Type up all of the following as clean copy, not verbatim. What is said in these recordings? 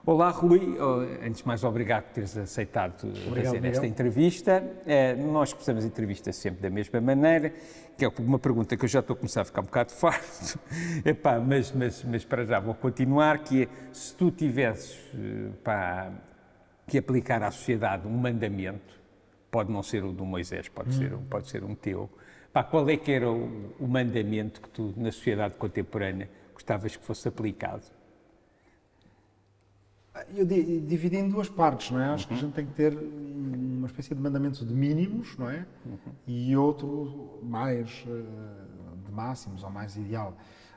Olá, Rui. Antes de mais, obrigado por teres aceitado fazer esta entrevista. Nós começamos a entrevista sempre da mesma maneira, que é uma pergunta que eu já estou a começar a ficar um bocado farto, mas para já vou continuar, que é, se tu tivesses que aplicar à sociedade um mandamento, pode não ser o do Moisés, pode ser um teu, qual é que era o mandamento que tu, na sociedade contemporânea, gostavas que fosse aplicado? Eu dividi em duas partes, não é? Acho que a gente tem que ter uma espécie de mandamento de mínimos, não é? E outro mais de máximos, ou mais ideal.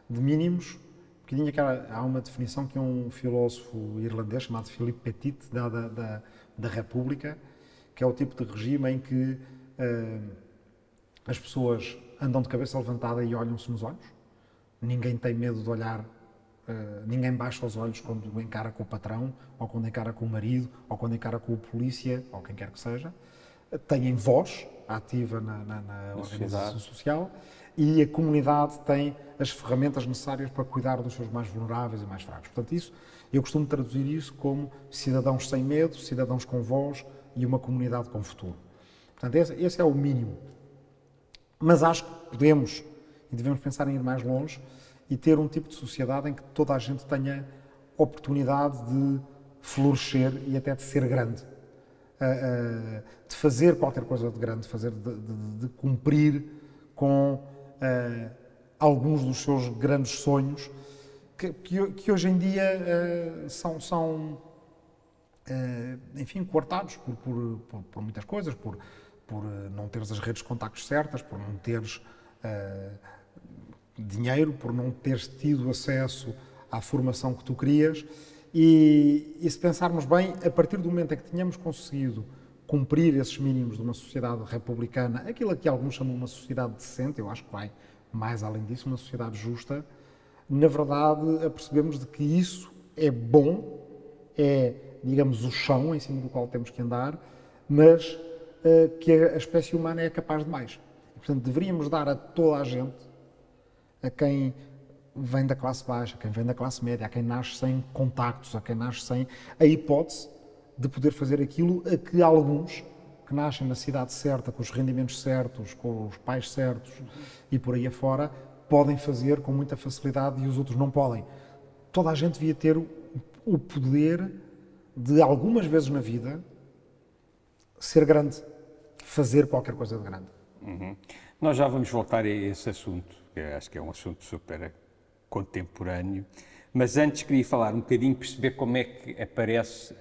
De mínimos, um bocadinho que há uma definição que um filósofo irlandês chamado Philip Pettit dá da República, que é o tipo de regime em que as pessoas andam de cabeça levantada e olham-se nos olhos. Ninguém tem medo de olhar. Ninguém baixa os olhos quando encara com o patrão, ou quando encara com o marido, ou quando encara com o polícia, ou quem quer que seja. Têm voz ativa na organização social e a comunidade tem as ferramentas necessárias para cuidar dos seus mais vulneráveis e mais fracos. Portanto, eu costumo traduzir isso como cidadãos sem medo, cidadãos com voz e uma comunidade com futuro. Portanto, esse é o mínimo. Mas acho que podemos e devemos pensar em ir mais longe e ter um tipo de sociedade em que toda a gente tenha oportunidade de florescer e até de ser grande, de fazer qualquer coisa de grande, de cumprir com alguns dos seus grandes sonhos, que hoje em dia são enfim, coartados por muitas coisas, por não teres as redes de contactos certas, por não teres dinheiro, por não teres tido acesso à formação que tu querias e se pensarmos bem, a partir do momento em que tínhamos conseguido cumprir esses mínimos de uma sociedade republicana, aquilo a que alguns chamam uma sociedade decente, eu acho que vai mais além disso, uma sociedade justa, na verdade apercebemos de que isso é bom, é, digamos, o chão em cima do qual temos que andar, mas que a espécie humana é capaz de mais. E, portanto, deveríamos dar a toda a gente, a quem vem da classe baixa, a quem vem da classe média, a quem nasce sem contactos, a quem nasce sem a hipótese de poder fazer aquilo a que alguns que nascem na cidade certa, com os rendimentos certos, com os pais certos e por aí afora, podem fazer com muita facilidade e os outros não podem. Toda a gente devia ter o poder de, algumas vezes na vida, ser grande, fazer qualquer coisa de grande. Nós já vamos voltar a esse assunto, que acho que é um assunto super contemporâneo, mas antes queria falar um bocadinho, perceber como é que aparece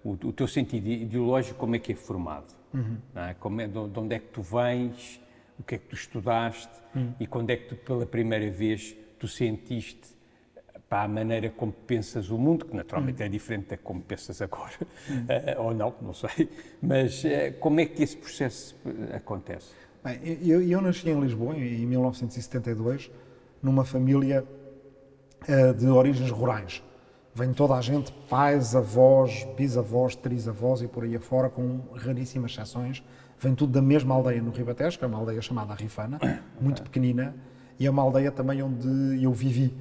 o teu sentido ideológico, como é que é formado, não é? De onde é que tu vens, o que é que tu estudaste e quando é que tu, pela primeira vez, tu sentiste a maneira como pensas o mundo, que naturalmente é diferente da como pensas agora, ou não sei, mas como é que esse processo acontece? Bem, eu nasci em Lisboa em 1972, numa família de origens rurais. Vem toda a gente, pais, avós, bisavós, trisavós e por aí afora, com raríssimas exceções. Vem tudo da mesma aldeia no Ribatejo, que é uma aldeia chamada Rifana, muito pequenina, e é uma aldeia também onde eu vivi.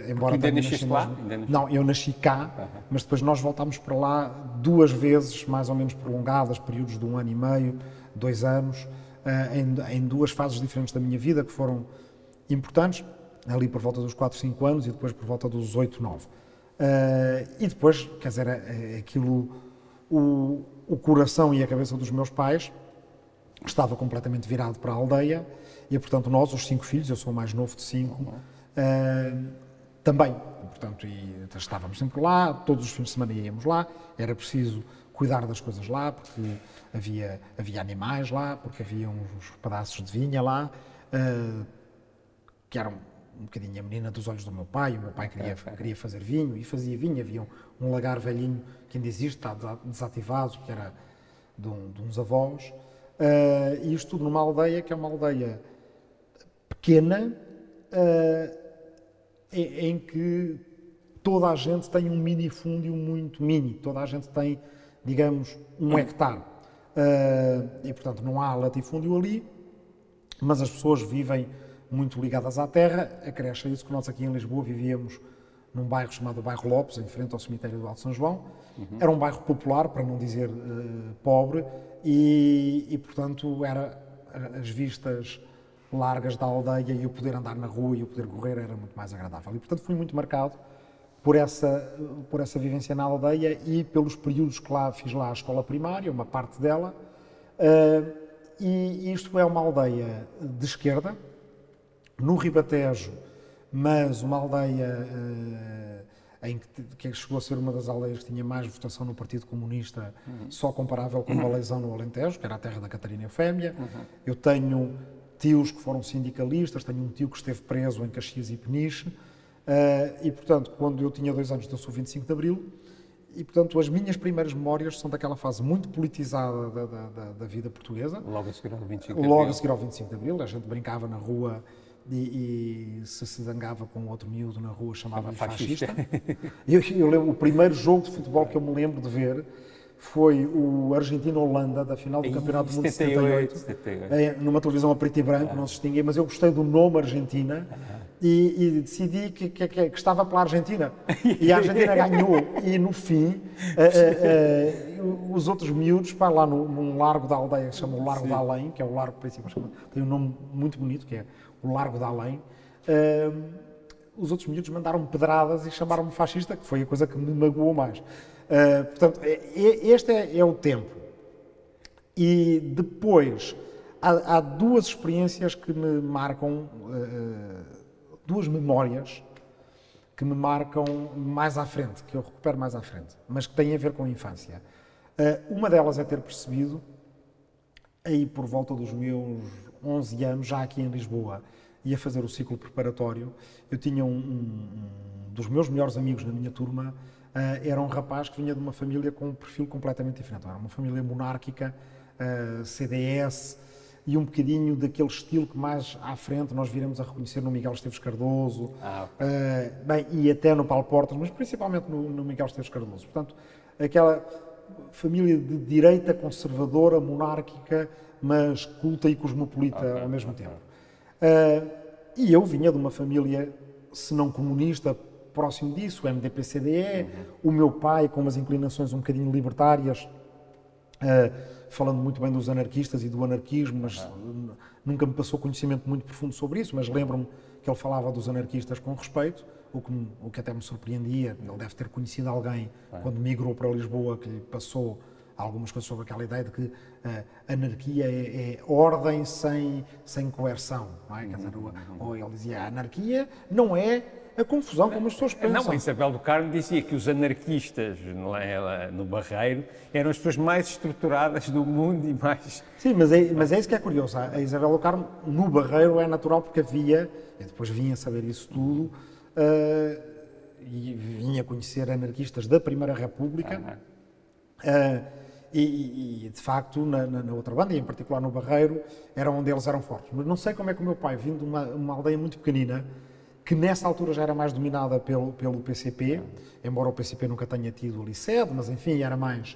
Embora ainda nasceste lá? Não, eu nasci cá, mas depois nós voltámos para lá duas vezes, mais ou menos prolongadas, períodos de 1 ano e meio, 2 anos, em duas fases diferentes da minha vida, que foram importantes, ali por volta dos 4, 5 anos e depois por volta dos 8, 9. E depois, quer dizer, aquilo, o coração e a cabeça dos meus pais estava completamente virado para a aldeia e, portanto, nós, os 5 filhos, eu sou o mais novo de 5, também, portanto, estávamos sempre lá, todos os fins de semana íamos lá, era preciso cuidar das coisas lá, porque havia animais lá, porque havia uns pedaços de vinha lá, que eram um bocadinho a menina dos olhos do meu pai. O meu pai queria fazer vinho e fazia vinho. Havia um lagar velhinho que ainda existe, está desativado, que era de uns avós, e isto tudo numa aldeia que é uma aldeia pequena, em que toda a gente tem um minifúndio muito mini, toda a gente tem, digamos, 1 hectare. E, portanto, não há latifúndio ali, mas as pessoas vivem muito ligadas à terra. Acresce isso que nós aqui em Lisboa vivíamos num bairro chamado Bairro Lopes, em frente ao cemitério do Alto São João. Era um bairro popular, para não dizer pobre, e portanto, as vistas largas da aldeia e o poder andar na rua e o poder correr era muito mais agradável. E portanto fui muito marcado por essa vivência na aldeia e pelos períodos que fiz lá a escola primária, uma parte dela. E isto é uma aldeia de esquerda, no Ribatejo, mas uma aldeia que chegou a ser uma das aldeias que tinha mais votação no Partido Comunista, só comparável com Baleizão no Alentejo, que era a terra da Catarina Eufémia. Eu tenho tios que foram sindicalistas, tenho um tio que esteve preso em Caxias e Peniche, e portanto, quando eu tinha 2 anos, deu-se o 25 de Abril, e portanto as minhas primeiras memórias são daquela fase muito politizada da vida portuguesa. Logo a seguir ao 25 de Abril. Logo a seguir ao 25 de Abril, a gente brincava na rua e se zangava com outro miúdo na rua, chamava-lhe fascista. Eu lembro, o primeiro jogo de futebol que eu me lembro de ver foi o Argentina-Holanda, da final do Campeonato do Mundo de 78, numa televisão a preto e branco, não se distinguia, mas eu gostei do nome Argentina e decidi que estava pela Argentina. E a Argentina ganhou, e no fim, os outros miúdos, lá num largo da aldeia que se chama o Largo da Além, que é o largo principal, tem um nome muito bonito, que é o Largo da Além, os outros miúdos mandaram-me pedradas e chamaram-me fascista, que foi a coisa que me magoou mais. Portanto, este é o tempo. E depois, há 2 experiências que me marcam, 2 memórias que me marcam mais à frente, que eu recupero mais à frente, mas que têm a ver com a infância. Uma delas é ter percebido, aí por volta dos meus 11 anos, já aqui em Lisboa, ia fazer o ciclo preparatório. Eu tinha um dos meus melhores amigos na minha turma, era um rapaz que vinha de uma família com um perfil completamente diferente. Era uma família monárquica, CDS, e um bocadinho daquele estilo que mais à frente nós viremos a reconhecer no Miguel Esteves Cardoso, bem, e até no Paulo Portas, mas principalmente no Miguel Esteves Cardoso. Portanto, aquela família de direita conservadora, monárquica, mas culta e cosmopolita ao mesmo tempo. E eu vinha de uma família, se não comunista, próximo disso, o MDP-CDE, o meu pai com umas inclinações um bocadinho libertárias, falando muito bem dos anarquistas e do anarquismo, mas nunca me passou conhecimento muito profundo sobre isso, mas lembro-me que ele falava dos anarquistas com respeito, o que até me surpreendia. Ele deve ter conhecido alguém, quando migrou para Lisboa, que lhe passou algumas coisas sobre aquela ideia de que anarquia é ordem sem coerção, não é? Quer dizer, ou ele dizia, a anarquia não é a confusão como as pessoas pensam. Não, a Isabel do Carmo dizia que os anarquistas no Barreiro eram as pessoas mais estruturadas do mundo e mais... Sim, mas é isso que é curioso. A Isabel do Carmo, no Barreiro, é natural porque havia, eu depois vinha saber isso tudo, e vinha conhecer anarquistas da Primeira República, e de facto, na outra banda, e em particular no Barreiro, era onde eles eram fortes. Mas não sei como é que o meu pai, vindo de uma aldeia muito pequenina, que nessa altura já era mais dominada pelo PCP, embora o PCP nunca tenha tido ali sede, mas enfim, era mais...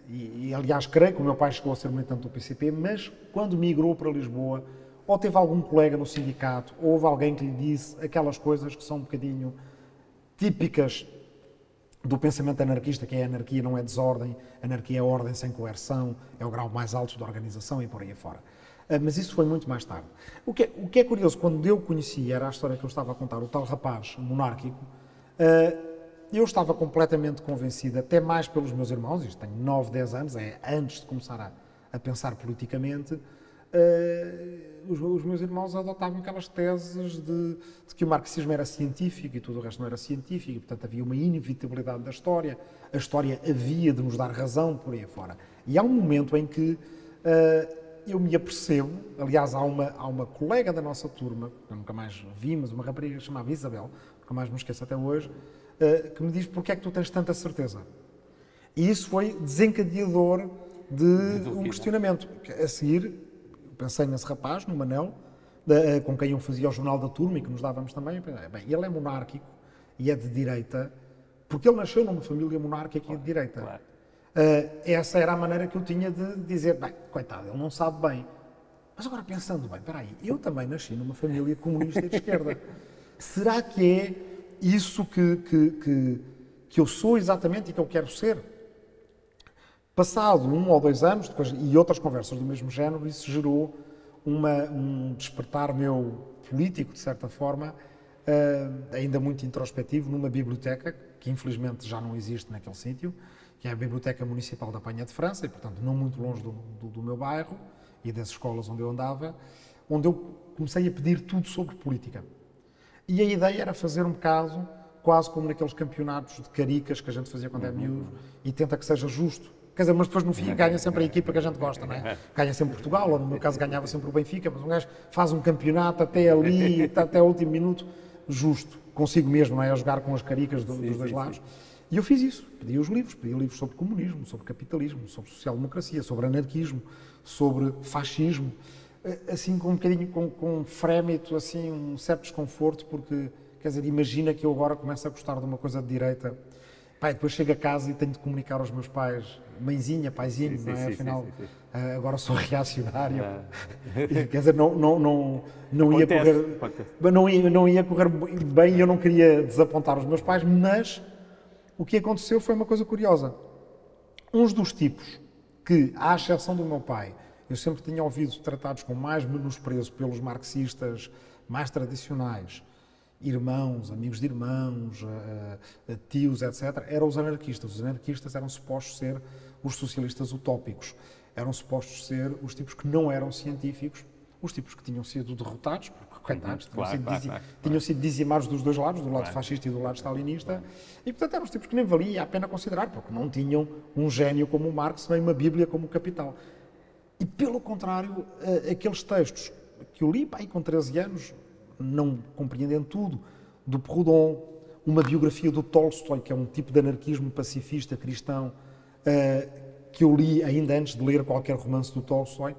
E aliás, creio que o meu pai chegou a ser militante do PCP, mas quando migrou para Lisboa, ou teve algum colega no sindicato, ou houve alguém que lhe disse aquelas coisas que são um bocadinho típicas do pensamento anarquista, que é a anarquia não é desordem, a anarquia é ordem sem coerção, é o grau mais alto da organização e por aí afora. Mas isso foi muito mais tarde. O que é curioso, quando eu conheci, era a história que eu estava a contar, o tal rapaz monárquico, eu estava completamente convencido, até mais pelos meus irmãos, isto tenho 9, 10 anos, é antes de começar a pensar politicamente, os meus irmãos adotavam aquelas teses de que o marxismo era científico e tudo o resto não era científico, e, portanto havia uma inevitabilidade da história, a história havia de nos dar razão, por aí afora. E há um momento em que eu me apercebo, aliás, há uma colega da nossa turma, que eu nunca mais vi, mas uma rapariga que se chamava Isabel, nunca mais me esqueço até hoje, que me diz, porquê é que tu tens tanta certeza? E isso foi desencadeador de um questionamento. A seguir, pensei nesse rapaz, no Manel, com quem eu fazia o jornal da turma e que nos dávamos também, bem, ele é monárquico e é de direita, porque ele nasceu numa família monárquica e de direita. Claro. Essa era a maneira que eu tinha de dizer, bem, coitado, ele não sabe bem. Mas agora pensando bem, espera aí, eu também nasci numa família comunista e de esquerda. Será que é isso que eu sou exatamente e que eu quero ser. Passado 1 ou 2 anos, depois, e outras conversas do mesmo género, isso gerou um despertar meu político, de certa forma, ainda muito introspectivo, numa biblioteca, que infelizmente já não existe naquele sítio, que é a Biblioteca Municipal da Penha de França, e portanto não muito longe do meu bairro e das escolas onde eu andava, onde eu comecei a pedir tudo sobre política. E a ideia era fazer um bocado, quase como naqueles campeonatos de caricas que a gente fazia quando é miúdo, e tenta que seja justo. Quer dizer, mas depois no fim ganha sempre a equipa que a gente gosta, não é? Ganha sempre Portugal, ou no meu caso ganhava sempre o Benfica, mas um gajo faz um campeonato até ali, até o último minuto, justo, consigo mesmo, não é? A jogar com as caricas dos dois lados. E eu fiz isso, pedi livros sobre comunismo, sobre capitalismo, sobre social-democracia, sobre anarquismo, sobre fascismo, assim com um bocadinho, com um frémito, assim, um certo desconforto, porque, quer dizer, imagina que eu agora começo a gostar de uma coisa de direita. Pai, depois chego a casa e tenho de comunicar aos meus pais, mãezinha, paizinho, não é? Afinal, agora sou reacionário. Quer dizer, não ia correr, não ia correr bem e eu não queria desapontar os meus pais, mas o que aconteceu foi uma coisa curiosa. Uns dos tipos que, à exceção do meu pai, eu sempre tinha ouvido tratados com mais menosprezo pelos marxistas mais tradicionais, irmãos, amigos de irmãos, tios, etc., eram os anarquistas. Os anarquistas eram supostos ser os socialistas utópicos. Eram supostos ser os tipos que não eram científicos, os tipos que tinham sido derrotados, porque, coitados, tinham sido dizimados dos dois lados, do lado fascista e do lado stalinista, e, portanto, eram os tipos que nem valia a pena considerar, porque não tinham um gênio como o Marx, nem uma Bíblia como o Capital. E, pelo contrário, aqueles textos que eu li, pá, aí com 13 anos, não compreendendo tudo, do Proudhon, uma biografia do Tolstói, que é um tipo de anarquismo pacifista cristão, que eu li ainda antes de ler qualquer romance do Tolstói.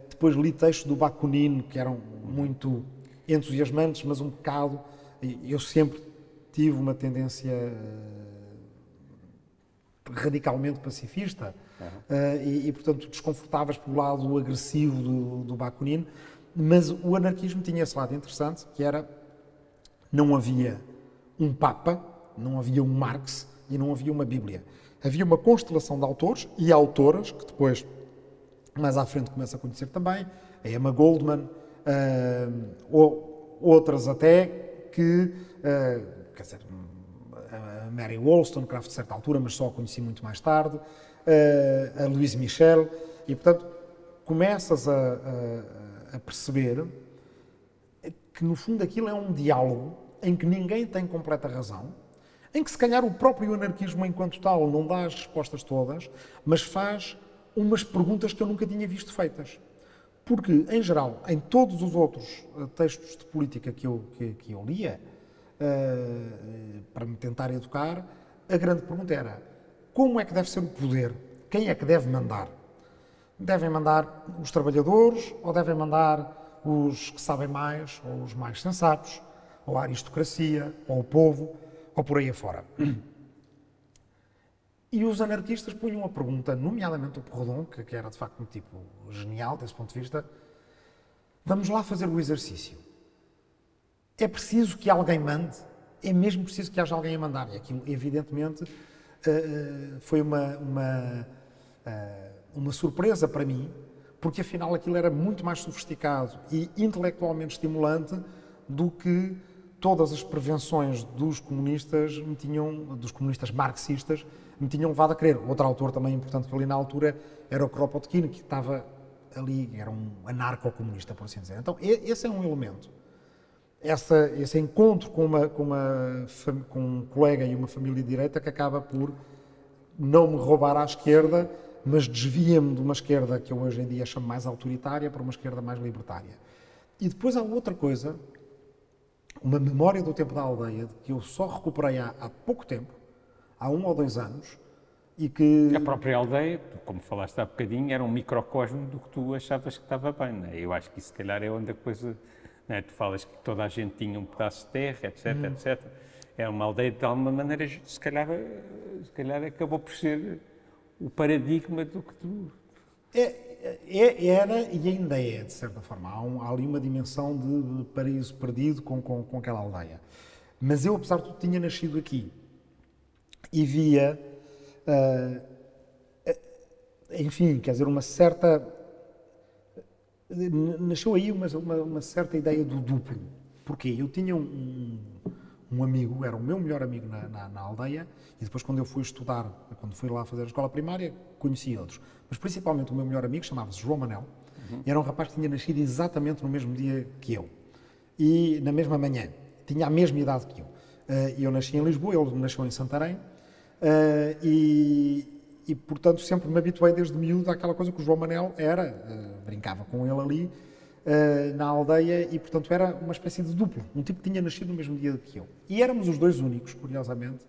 Depois li textos do Bakunin, que eram muito entusiasmantes, mas um bocado... Eu sempre tive uma tendência radicalmente pacifista, e, portanto, desconfortáveis pelo lado agressivo do Bakunin. Mas o anarquismo tinha esse lado interessante, que era, não havia um Papa, não havia um Marx e não havia uma Bíblia. Havia uma constelação de autores e autoras, que depois, mais à frente, começa a conhecer também, a Emma Goldman, ou outras até, que, quer dizer, a Mary Wollstonecraft, de certa altura, mas só a conheci muito mais tarde, a Louise Michel, e, portanto, começas a perceber que, no fundo, aquilo é um diálogo em que ninguém tem completa razão, em que, se calhar, o próprio anarquismo, enquanto tal, não dá as respostas todas, mas faz umas perguntas que eu nunca tinha visto feitas. Porque, em geral, em todos os outros textos de política que eu lia, para me tentar educar, a grande pergunta era: como é que deve ser o poder? Quem é que deve mandar? Devem mandar os trabalhadores ou devem mandar os que sabem mais, ou os mais sensatos, ou a aristocracia, ou o povo, ou por aí afora? E os anarquistas punham a pergunta, nomeadamente o Proudhon, que era de facto um tipo genial desse ponto de vista: vamos lá fazer o exercício. É preciso que alguém mande? É mesmo preciso que haja alguém a mandar? E aquilo, evidentemente, foi uma surpresa para mim, porque afinal aquilo era muito mais sofisticado e intelectualmente estimulante do que todas as prevenções dos comunistas marxistas me tinham levado a crer. Outro autor também importante que eu li na altura era o Kropotkin, que estava ali, era um anarco-comunista, por assim dizer. Então, esse é um elemento. Esse encontro com um colega e uma família de direita que acaba por não me roubar à esquerda, mas desvia-me de uma esquerda que eu hoje em dia chamo mais autoritária para uma esquerda mais libertária. E depois há outra coisa, uma memória do tempo da aldeia, que eu só recuperei há pouco tempo, há 1 ou 2 anos, e que... A própria aldeia, como falaste há bocadinho, era um microcosmo do que tu achavas que estava bem, não é? Eu acho que isso, se calhar, é onde a coisa... Não é? Tu falas que toda a gente tinha um pedaço de terra, etc, etc. É uma aldeia, de alguma maneira, se calhar acabou por ser o paradigma do que tu... Era e ainda é, de certa forma. Há ali uma dimensão de paraíso perdido com aquela aldeia. Mas eu, apesar de tudo, tinha nascido aqui e via, enfim, quer dizer, uma certa... Nasceu aí uma certa ideia do duplo. Porquê? Eu tinha um amigo, era o meu melhor amigo na aldeia, e depois quando eu fui estudar, quando fui lá fazer a escola primária, conheci outros. Mas principalmente o meu melhor amigo chamava-se João Manel, e era um rapaz que tinha nascido exatamente no mesmo dia que eu. E na mesma manhã. Tinha a mesma idade que eu. Eu nasci em Lisboa, ele nasceu em Santarém, e portanto sempre me habituei desde miúdo àquela coisa que o João Manel era, brincava com ele ali, na aldeia, e portanto era uma espécie de duplo, um tipo que tinha nascido no mesmo dia que eu. E éramos os dois únicos, curiosamente,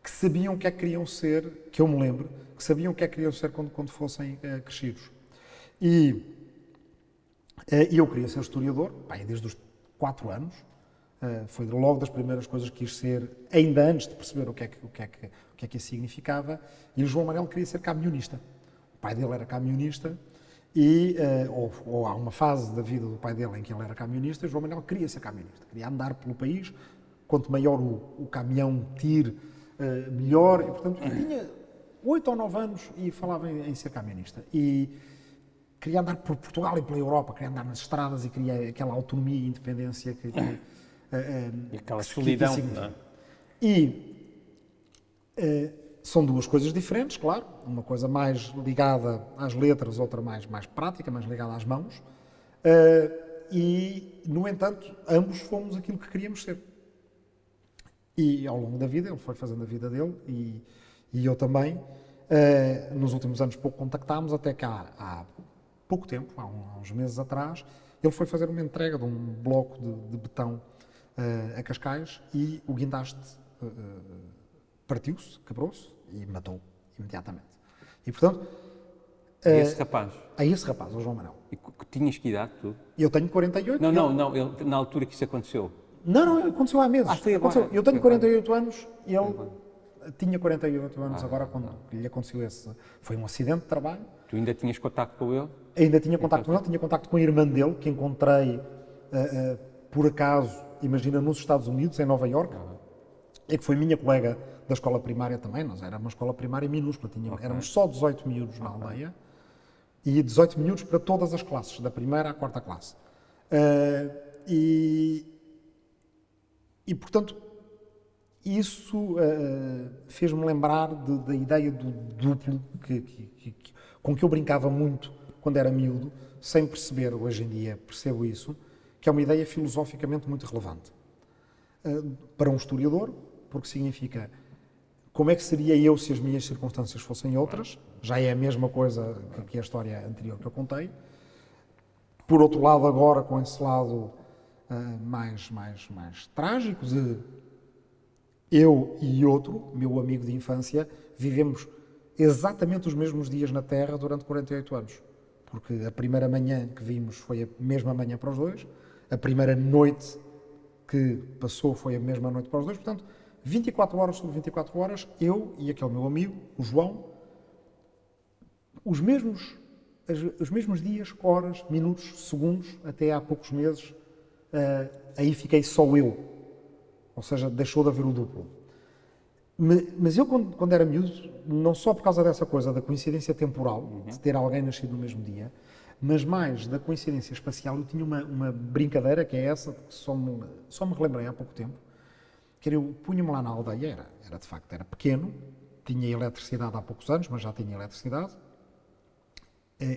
que sabiam o que é que queriam ser, que eu me lembro, que sabiam o que é que queriam ser quando fossem crescidos. E eu queria ser historiador, desde os 4 anos, foi logo das primeiras coisas que quis ser, ainda antes de perceber o que é que isso significava, e o João Manel queria ser camionista. O pai dele era camionista, e ou há uma fase da vida do pai dele em que ele era camionista, o João Manel queria ser camionista, queria andar pelo país, quanto maior o caminhão tire, melhor, e portanto eu tinha 8 ou 9 anos e falava em ser camionista. E queria andar por Portugal e pela Europa, queria andar nas estradas e queria aquela autonomia e independência que e aquela solidão. E são duas coisas diferentes, claro. Uma coisa mais ligada às letras, outra mais prática, mais ligada às mãos. E, no entanto, ambos fomos aquilo que queríamos ser. E ao longo da vida, ele foi fazendo a vida dele e eu também. Nos últimos anos pouco contactámos, até que há pouco tempo, há uns meses atrás, ele foi fazer uma entrega de um bloco de betão a Cascais e o guindaste partiu-se, quebrou-se e matou imediatamente. E, portanto... esse rapaz? A esse rapaz, o João Manuel. E tinhas que idade, tu? Eu tenho 48. Não, ele, na altura que isso aconteceu? Não, aconteceu há meses. Foi agora. Aconteceu. Eu tenho 48 anos e ele tinha 48 anos agora quando lhe aconteceu esse... Foi um acidente de trabalho. Tu ainda tinhas contacto com ele? Ainda tinha contacto com ele, tinha contacto com a irmã dele, que encontrei por acaso, imagina, nos Estados Unidos, em Nova Iorque, e que foi minha colega da escola primária também. Nós era uma escola primária minúscula, éramos só 18 miúdos na aldeia, e 18 miúdos para todas as classes, da primeira à quarta classe. E portanto, isso fez-me lembrar da ideia do duplo com que eu brincava muito quando era miúdo, sem perceber, hoje em dia percebo isso, que é uma ideia filosoficamente muito relevante. Para um historiador, porque significa como é que seria eu se as minhas circunstâncias fossem outras, já é a mesma coisa que a história anterior que eu contei. Por outro lado, agora com esse lado mais trágico de eu e outro, meu amigo de infância, vivemos exatamente os mesmos dias na Terra durante 48 anos. Porque a primeira manhã que vimos foi a mesma manhã para os dois, a primeira noite que passou foi a mesma noite para os dois, portanto, 24 horas sobre 24 horas, eu e aquele meu amigo, o João, os mesmos dias, horas, minutos, segundos, até há poucos meses, aí fiquei só eu. Ou seja, deixou de haver o duplo. Mas eu, quando era miúdo, não só por causa dessa coisa, da coincidência temporal, de ter alguém nascido no mesmo dia, mas mais da coincidência espacial, eu tinha uma brincadeira, que é essa, que só me relembrei há pouco tempo, que era, eu punha-me lá na aldeia, era de facto, era pequeno, tinha eletricidade há poucos anos, mas já tinha eletricidade,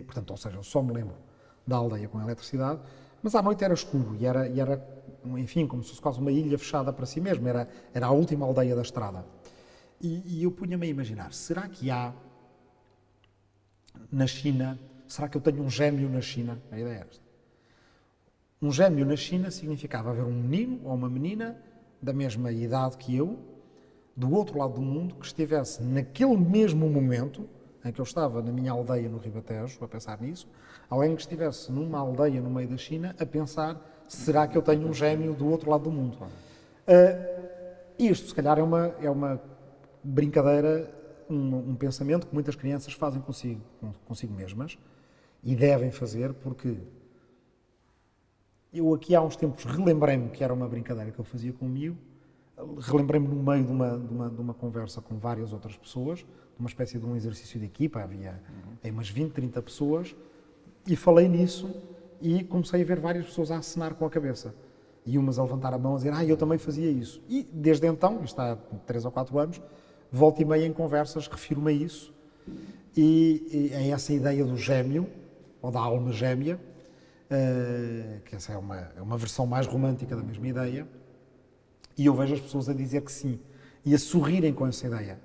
portanto, ou seja, eu só me lembro da aldeia com eletricidade, mas à noite era escuro e era, enfim, como se fosse quase uma ilha fechada para si mesmo, era a última aldeia da estrada. E eu punha-me a imaginar, será que há na China, será que eu tenho um gêmeo na China? A ideia era esta. Um gêmeo na China significava haver um menino ou uma menina da mesma idade que eu, do outro lado do mundo, que estivesse naquele mesmo momento em que eu estava na minha aldeia no Ribatejo, a pensar nisso, alguém que estivesse numa aldeia no meio da China a pensar, será que eu tenho um gêmeo do outro lado do mundo? Isto, se calhar, é uma brincadeira, um pensamento que muitas crianças fazem consigo mesmas e devem fazer, porque eu aqui há uns tempos relembrei-me que era uma brincadeira que eu fazia comigo, relembrei-me no meio de uma conversa com várias outras pessoas, uma espécie de um exercício de equipa, havia aí umas 20, 30 pessoas, e falei nisso e comecei a ver várias pessoas a acenar com a cabeça. E umas a levantar a mão a dizer, eu também fazia isso. E desde então, isto há 3 ou 4 anos, volta e meia em conversas refiro-me a isso, e é essa ideia do gêmeo, ou da alma gêmea, que essa é uma versão mais romântica da mesma ideia, e eu vejo as pessoas a dizer que sim, e a sorrirem com essa ideia,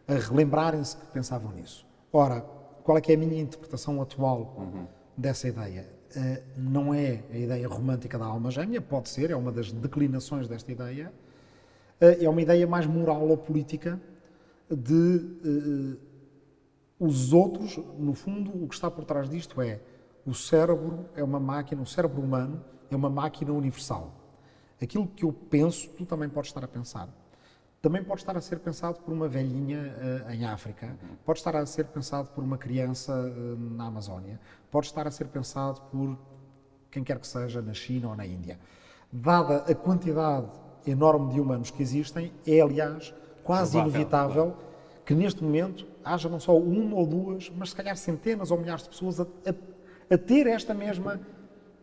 a relembrarem-se que pensavam nisso. Ora, qual é que é a minha interpretação atual dessa ideia? Não é a ideia romântica da alma gêmea, pode ser, é uma das declinações desta ideia, é uma ideia mais moral ou política de os outros, no fundo, o que está por trás disto é o cérebro é uma máquina, o cérebro humano é uma máquina universal. Aquilo que eu penso, tu também podes estar a pensar. Também pode estar a ser pensado por uma velhinha em África, pode estar a ser pensado por uma criança na Amazónia, pode estar a ser pensado por quem quer que seja na China ou na Índia. Dada a quantidade enorme de humanos que existem, é, aliás, quase inevitável que neste momento haja não só uma ou duas, mas se calhar centenas ou milhares de pessoas a ter esta mesma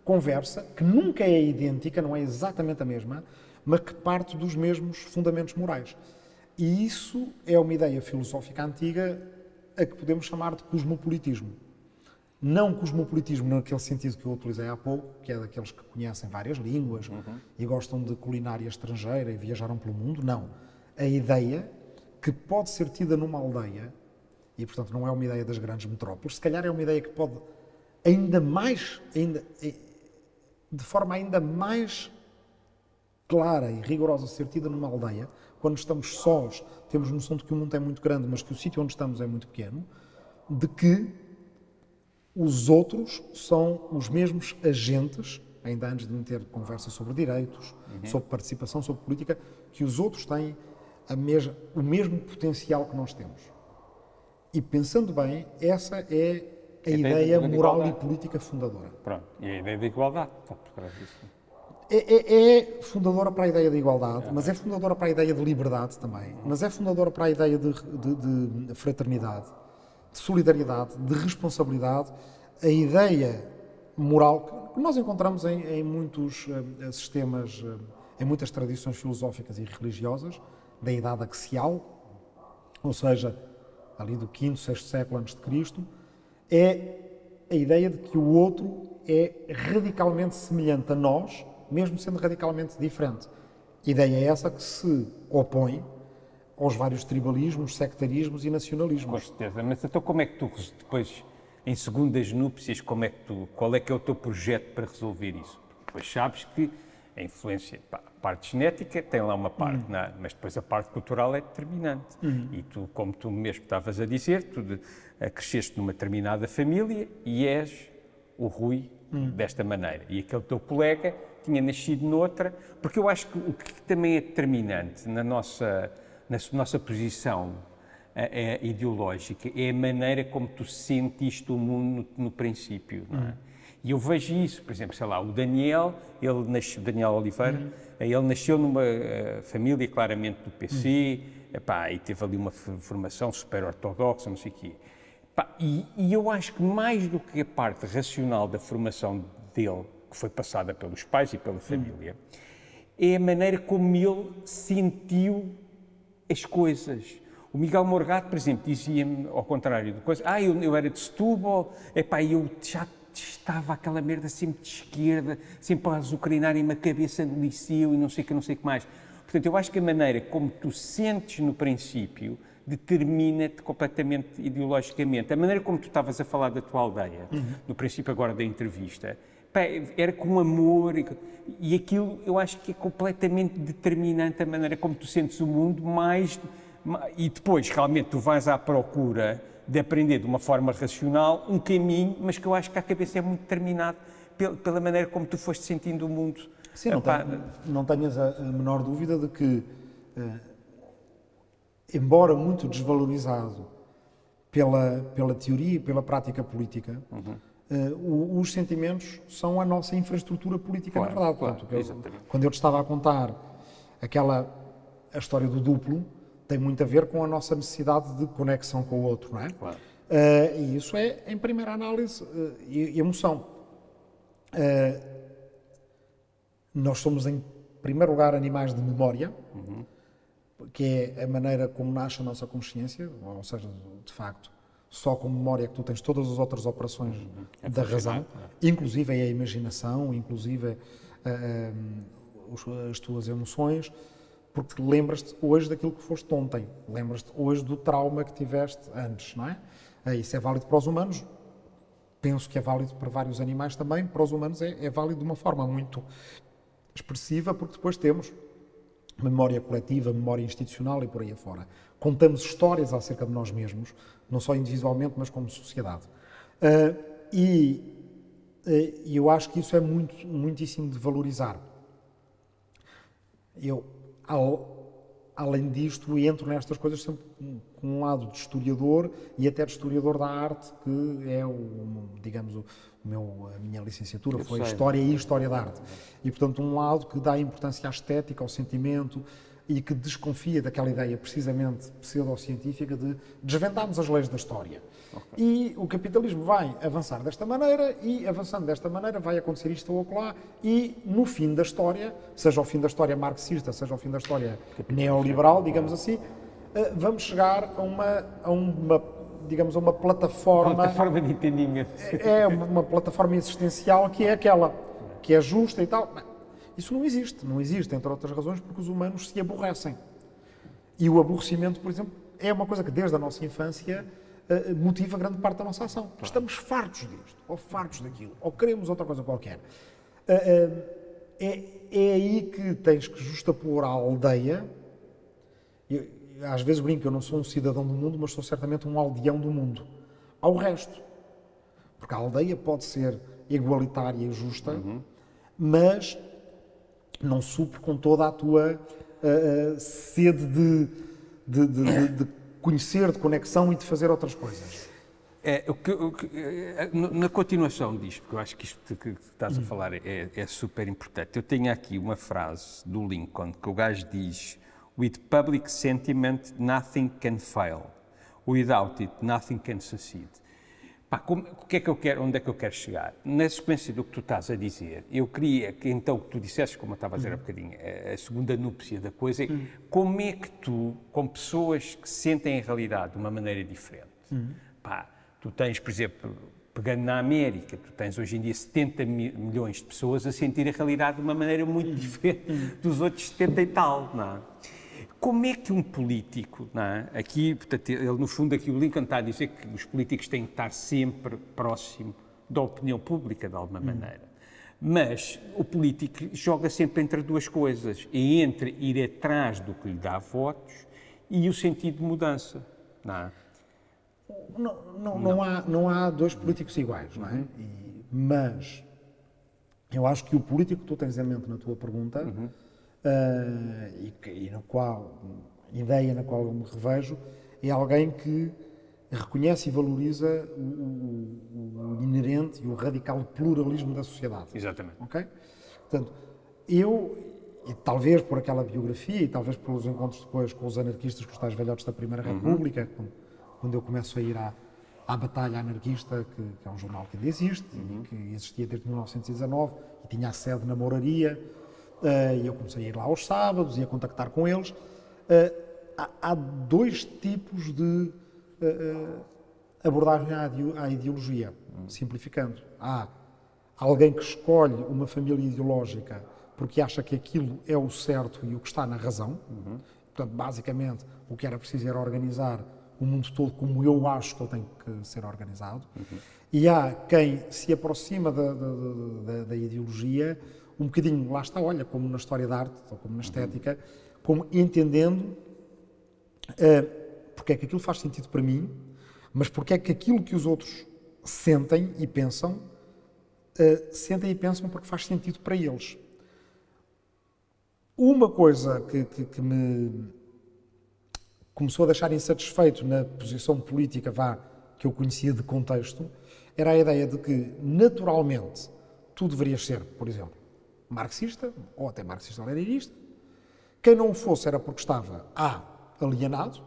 conversa, que nunca é idêntica, não é exatamente a mesma, mas que parte dos mesmos fundamentos morais. E isso é uma ideia filosófica antiga a que podemos chamar de cosmopolitismo. Não cosmopolitismo naquele sentido que eu utilizei há pouco, que é daqueles que conhecem várias línguas e gostam de culinária estrangeira e viajaram pelo mundo, não. A ideia que pode ser tida numa aldeia, e portanto não é uma ideia das grandes metrópoles, se calhar é uma ideia que pode de forma ainda mais clara e rigorosa ser tida numa aldeia, quando estamos sós, temos noção de que o mundo é muito grande, mas que o sítio onde estamos é muito pequeno, de que os outros são os mesmos agentes, ainda antes de meter conversa sobre direitos, sobre participação, sobre política, que os outros têm o mesmo potencial que nós temos. E pensando bem, essa é a ideia moral e política fundadora. Pronto, e a ideia da igualdade está por trás disso. É fundadora para a ideia de igualdade, mas é fundadora para a ideia de liberdade também, mas é fundadora para a ideia de fraternidade, de solidariedade, de responsabilidade, a ideia moral que nós encontramos em muitos sistemas, em muitas tradições filosóficas e religiosas, da idade axial, ou seja, ali do 5º, 6º século antes de Cristo, é a ideia de que o outro é radicalmente semelhante a nós, mesmo sendo radicalmente diferente. A ideia é essa que se opõe aos vários tribalismos, sectarismos e nacionalismos. Com certeza, mas então como é que tu depois, em segundas núpcias, qual é que é o teu projeto para resolver isso? Depois sabes que a influência, a parte genética tem lá uma parte, mas depois a parte cultural é determinante. E tu, como tu mesmo estavas a dizer, tu cresceste numa determinada família e és o Rui desta maneira. E aquele teu colega tinha nascido noutra, porque eu acho que o que também é determinante na nossa posição ideológica é a maneira como tu sentiste o mundo no princípio, não é? E eu vejo isso, por exemplo, sei lá, o Daniel Oliveira, ele nasceu numa família claramente do PC, e teve ali uma formação super ortodoxa, não sei o quê. E eu acho que mais do que a parte racional da formação dele, que foi passada pelos pais e pela família, é a maneira como ele sentiu as coisas. O Miguel Morgado, por exemplo, dizia-me, ao contrário de coisas, eu era de Setúbal, eu já estava aquela merda sempre de esquerda, sempre a azucrinarem-me a cabeça no liceu e não sei o que mais. Portanto, eu acho que a maneira como tu sentes no princípio determina-te completamente ideologicamente. A maneira como tu estavas a falar da tua aldeia, no princípio agora da entrevista, era com amor e aquilo eu acho que é completamente determinante a maneira como tu sentes o mundo, e depois realmente tu vais à procura de aprender de uma forma racional um caminho, mas que eu acho que a cabeça é muito determinado pela maneira como tu foste sentindo o mundo. Sim, não tenhas a menor dúvida de que, embora muito desvalorizado pela teoria e pela prática política, os sentimentos são a nossa infraestrutura política, na verdade. Claro, Portanto, quando eu te estava a contar aquela a história do duplo tem muito a ver com a nossa necessidade de conexão com o outro, não é? Claro. E isso é, em primeira análise, emoção. Nós somos, em primeiro lugar, animais de memória, que é a maneira como nasce a nossa consciência, ou seja, de facto, só com memória é que tu tens todas as outras operações da razão, inclusive a imaginação, inclusive as tuas emoções, porque lembras-te hoje daquilo que foste ontem, lembras-te hoje do trauma que tiveste antes, não é? Isso é válido para os humanos, penso que é válido para vários animais também, para os humanos é válido de uma forma muito expressiva, porque depois temos memória coletiva, memória institucional e por aí afora. Contamos histórias acerca de nós mesmos, não só individualmente, mas como sociedade. E eu acho que isso é muitíssimo de valorizar. Eu, além disto, entro nestas coisas sempre com um lado de historiador e até de historiador da arte, que é, digamos, a minha licenciatura foi História e História da Arte. E, portanto, um lado que dá importância à estética, ao sentimento e que desconfia daquela ideia, precisamente, pseudocientífica de desvendarmos as leis da história. Okay. E o capitalismo vai avançar desta maneira e, avançando desta maneira, vai acontecer isto ou acolá e, no fim da história, seja o fim da história marxista, seja o fim da história neoliberal, digamos assim, vamos chegar a uma digamos, a uma plataforma... Plataforma de entendimento. É uma plataforma existencial que é aquela, que é justa e tal. Isso não existe. Não existe, entre outras razões, porque os humanos se aborrecem. E o aborrecimento, por exemplo, é uma coisa que desde a nossa infância motiva grande parte da nossa ação. Claro. Estamos fartos disto, ou fartos daquilo, ou queremos outra coisa qualquer. É aí que tens que justapor a aldeia. Às vezes brinco, eu não sou um cidadão do mundo, mas sou certamente um aldeão do mundo. Ao resto. Porque a aldeia pode ser igualitária e justa, mas não supre com toda a tua sede de conhecer, de conexão e de fazer outras coisas. Na continuação disto, porque eu acho que isto que estás a falar é super importante, eu tenho aqui uma frase do Lincoln, que o gajo diz: "With public sentiment, nothing can fail. Without it, nothing can succeed." Pá, o que é que eu quero, onde é que eu quero chegar? Na sequência do que tu estás a dizer, eu queria que então que tu dissesses, como eu estava a dizer há bocadinho, a segunda núpcia da coisa, como é que tu, com pessoas que sentem a realidade de uma maneira diferente, pá, tu tens, por exemplo, pegando na América, tu tens hoje em dia 70 milhões de pessoas a sentir a realidade de uma maneira muito diferente dos outros 70 e tal, não é? Como é que um político, não é? Aqui, portanto, ele no fundo aqui o Lincoln está a dizer que os políticos têm que estar sempre próximo da opinião pública, de alguma maneira. Mas o político joga sempre entre duas coisas, entre ir atrás do que lhe dá votos e o sentido de mudança, não é? Não há dois políticos iguais, não é? Mas eu acho que o político que tu tens em mente na tua pergunta, e na qual, ideia na qual eu me revejo, é alguém que reconhece e valoriza o inerente e o radical pluralismo da sociedade. Exatamente. Okay? Portanto, e talvez por aquela biografia e talvez pelos encontros depois com os anarquistas, com os tais velhotes da Primeira República, quando eu começo a ir à Batalha Anarquista, que é um jornal que ainda existe, e que existia desde 1919, e tinha a sede na Mouraria, e eu comecei a ir lá aos sábados e a contactar com eles. Há dois tipos de abordagem à ideologia, simplificando. Há alguém que escolhe uma família ideológica porque acha que aquilo é o certo e o que está na razão. Portanto, basicamente, o que era preciso era organizar o mundo todo como eu acho que ele tem que ser organizado. E há quem se aproxima da ideologia um bocadinho, lá está, olha, como na história da arte, ou como na estética, como entendendo porque é que aquilo faz sentido para mim, mas porque é que aquilo que os outros sentem e pensam porque faz sentido para eles. Uma coisa que me começou a deixar insatisfeito na posição política que eu conhecia de contexto, era a ideia de que, naturalmente, tu deverias ser, por exemplo, marxista, ou até marxista-leninista, Quem não o fosse era porque estava A, alienado,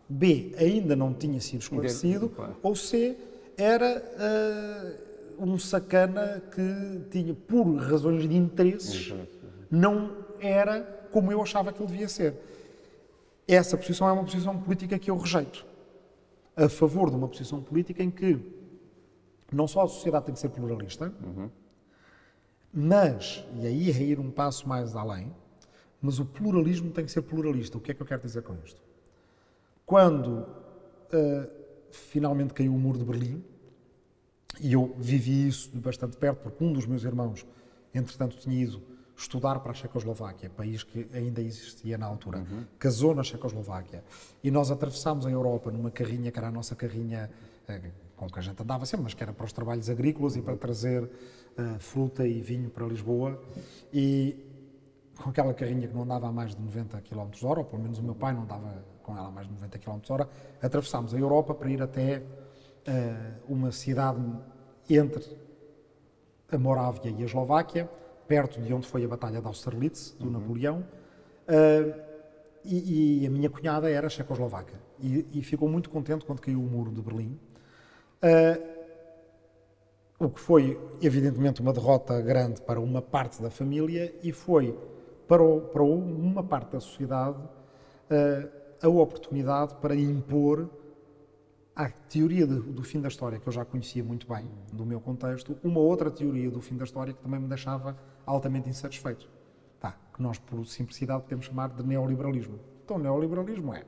B, ainda não tinha sido esclarecido, ou C, era um sacana que tinha, por razões de interesses, não era como eu achava que ele devia ser. Essa posição é uma posição política que eu rejeito. A favor de uma posição política em que não só a sociedade tem que ser pluralista, mas, e aí é ir um passo mais além, mas o pluralismo tem que ser pluralista. O que é que eu quero dizer com isto? Quando finalmente caiu o muro de Berlim, e eu vivi isso de bastante perto, porque um dos meus irmãos, entretanto, tinha ido estudar para a Checoslováquia, país que ainda existia na altura, casou na Checoslováquia, e nós atravessámos a Europa numa carrinha, que era a nossa carrinha com que a gente andava sempre, mas que era para os trabalhos agrícolas e para trazer fruta e vinho para Lisboa, e com aquela carrinha que não andava a mais de 90 km/h, ou pelo menos o meu pai não andava com ela a mais de 90 km/h, atravessámos a Europa para ir até uma cidade entre a Morávia e a Eslováquia, perto de onde foi a Batalha de Austerlitz, do Napoleão, e a minha cunhada era checoslovaca. E ficou muito contente quando caiu o muro de Berlim, o que foi, evidentemente, uma derrota grande para uma parte da família e foi, para uma parte da sociedade, a oportunidade para impor à teoria do fim da história, que eu já conhecia muito bem, do meu contexto, uma outra teoria do fim da história que também me deixava altamente insatisfeito. Que nós, por simplicidade, podemos chamar de neoliberalismo. Então, o neoliberalismo é,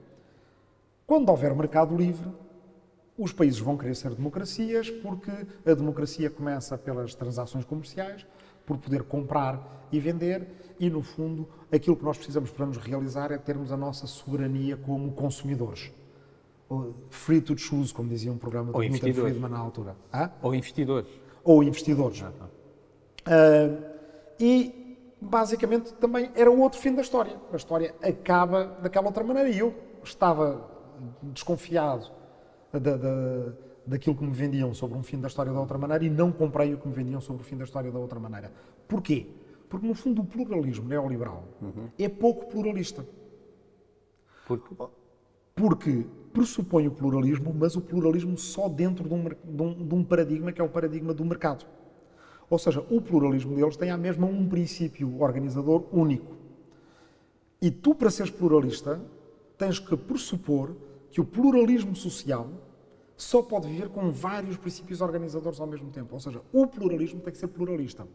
quando houver mercado livre, os países vão querer ser democracias, porque a democracia começa pelas transações comerciais, por poder comprar e vender, e, no fundo, aquilo que nós precisamos para nos realizar é termos a nossa soberania como consumidores. Free to choose, como dizia um programa do Milton Friedman na altura. Ou investidores. Ou investidores. E, basicamente, também era o outro fim da história. A história acaba daquela outra maneira. E eu estava desconfiado daquilo que me vendiam sobre um fim da história da outra maneira e não comprei o que me vendiam sobre o fim da história da outra maneira. Porquê? Porque, no fundo, o pluralismo neoliberal é pouco pluralista. Porque pressupõe o pluralismo, mas o pluralismo só dentro de um paradigma que é o paradigma do mercado. Ou seja, o pluralismo deles tem à mesma um princípio organizador único. E tu, para seres pluralista, tens que pressupor que o pluralismo social só pode viver com vários princípios organizadores ao mesmo tempo. Ou seja, o pluralismo tem que ser pluralista.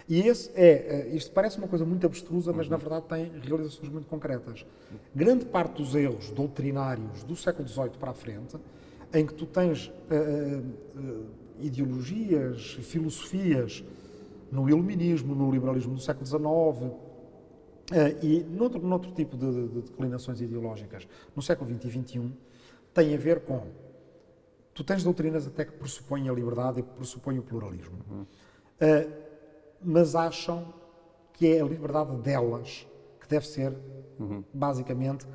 E isto parece uma coisa muito abstrusa, mas na verdade tem realizações muito concretas. Grande parte dos erros doutrinários do século XVIII para a frente, em que tu tens ideologias, filosofias no iluminismo, no liberalismo do século XIX e noutro tipo de declinações ideológicas no século XX e XXI, tem a ver com... Tu tens doutrinas até que pressupõem a liberdade e que pressupõem o pluralismo. Mas acham que é a liberdade delas que deve ser, basicamente,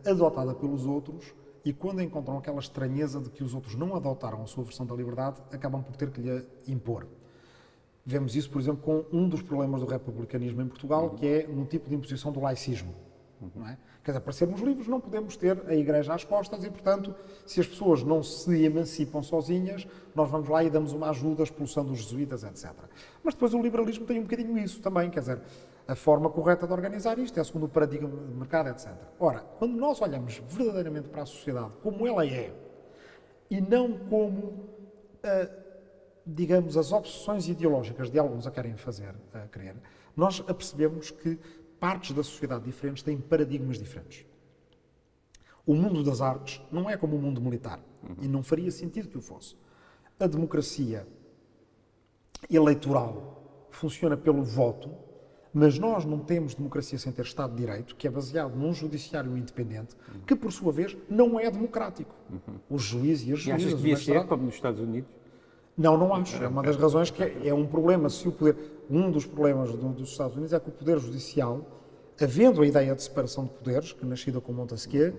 adotada pelos outros, e quando encontram aquela estranheza de que os outros não adotaram a sua versão da liberdade, acabam por ter que lhe impor. Vemos isso, por exemplo, com um dos problemas do republicanismo em Portugal, que é no tipo de imposição do laicismo. Não é? Quer dizer, para sermos livres não podemos ter a Igreja às costas e, portanto, se as pessoas não se emancipam sozinhas, nós vamos lá e damos uma ajuda, expulsando os jesuítas, etc. Mas depois o liberalismo tem um bocadinho isso também, quer dizer, a forma correta de organizar isto é segundo o paradigma de mercado, etc. Ora, quando nós olhamos verdadeiramente para a sociedade como ela é, e não como, digamos, as obsessões ideológicas de alguns a querem fazer, a querer, nós apercebemos que partes da sociedade diferentes têm paradigmas diferentes. O mundo das artes não é como o mundo militar, e não faria sentido que o fosse. A democracia eleitoral funciona pelo voto, mas nós não temos democracia sem ter Estado de Direito, que é baseado num judiciário independente, que, por sua vez, não é democrático. Os juízes e as juízes... E achas que devia ser como nos Estados Unidos? Não acho. É uma das razões que é um problema. Se o poder, um dos problemas dos Estados Unidos é que o Poder Judicial, havendo a ideia de separação de poderes, que nascida com Montesquieu,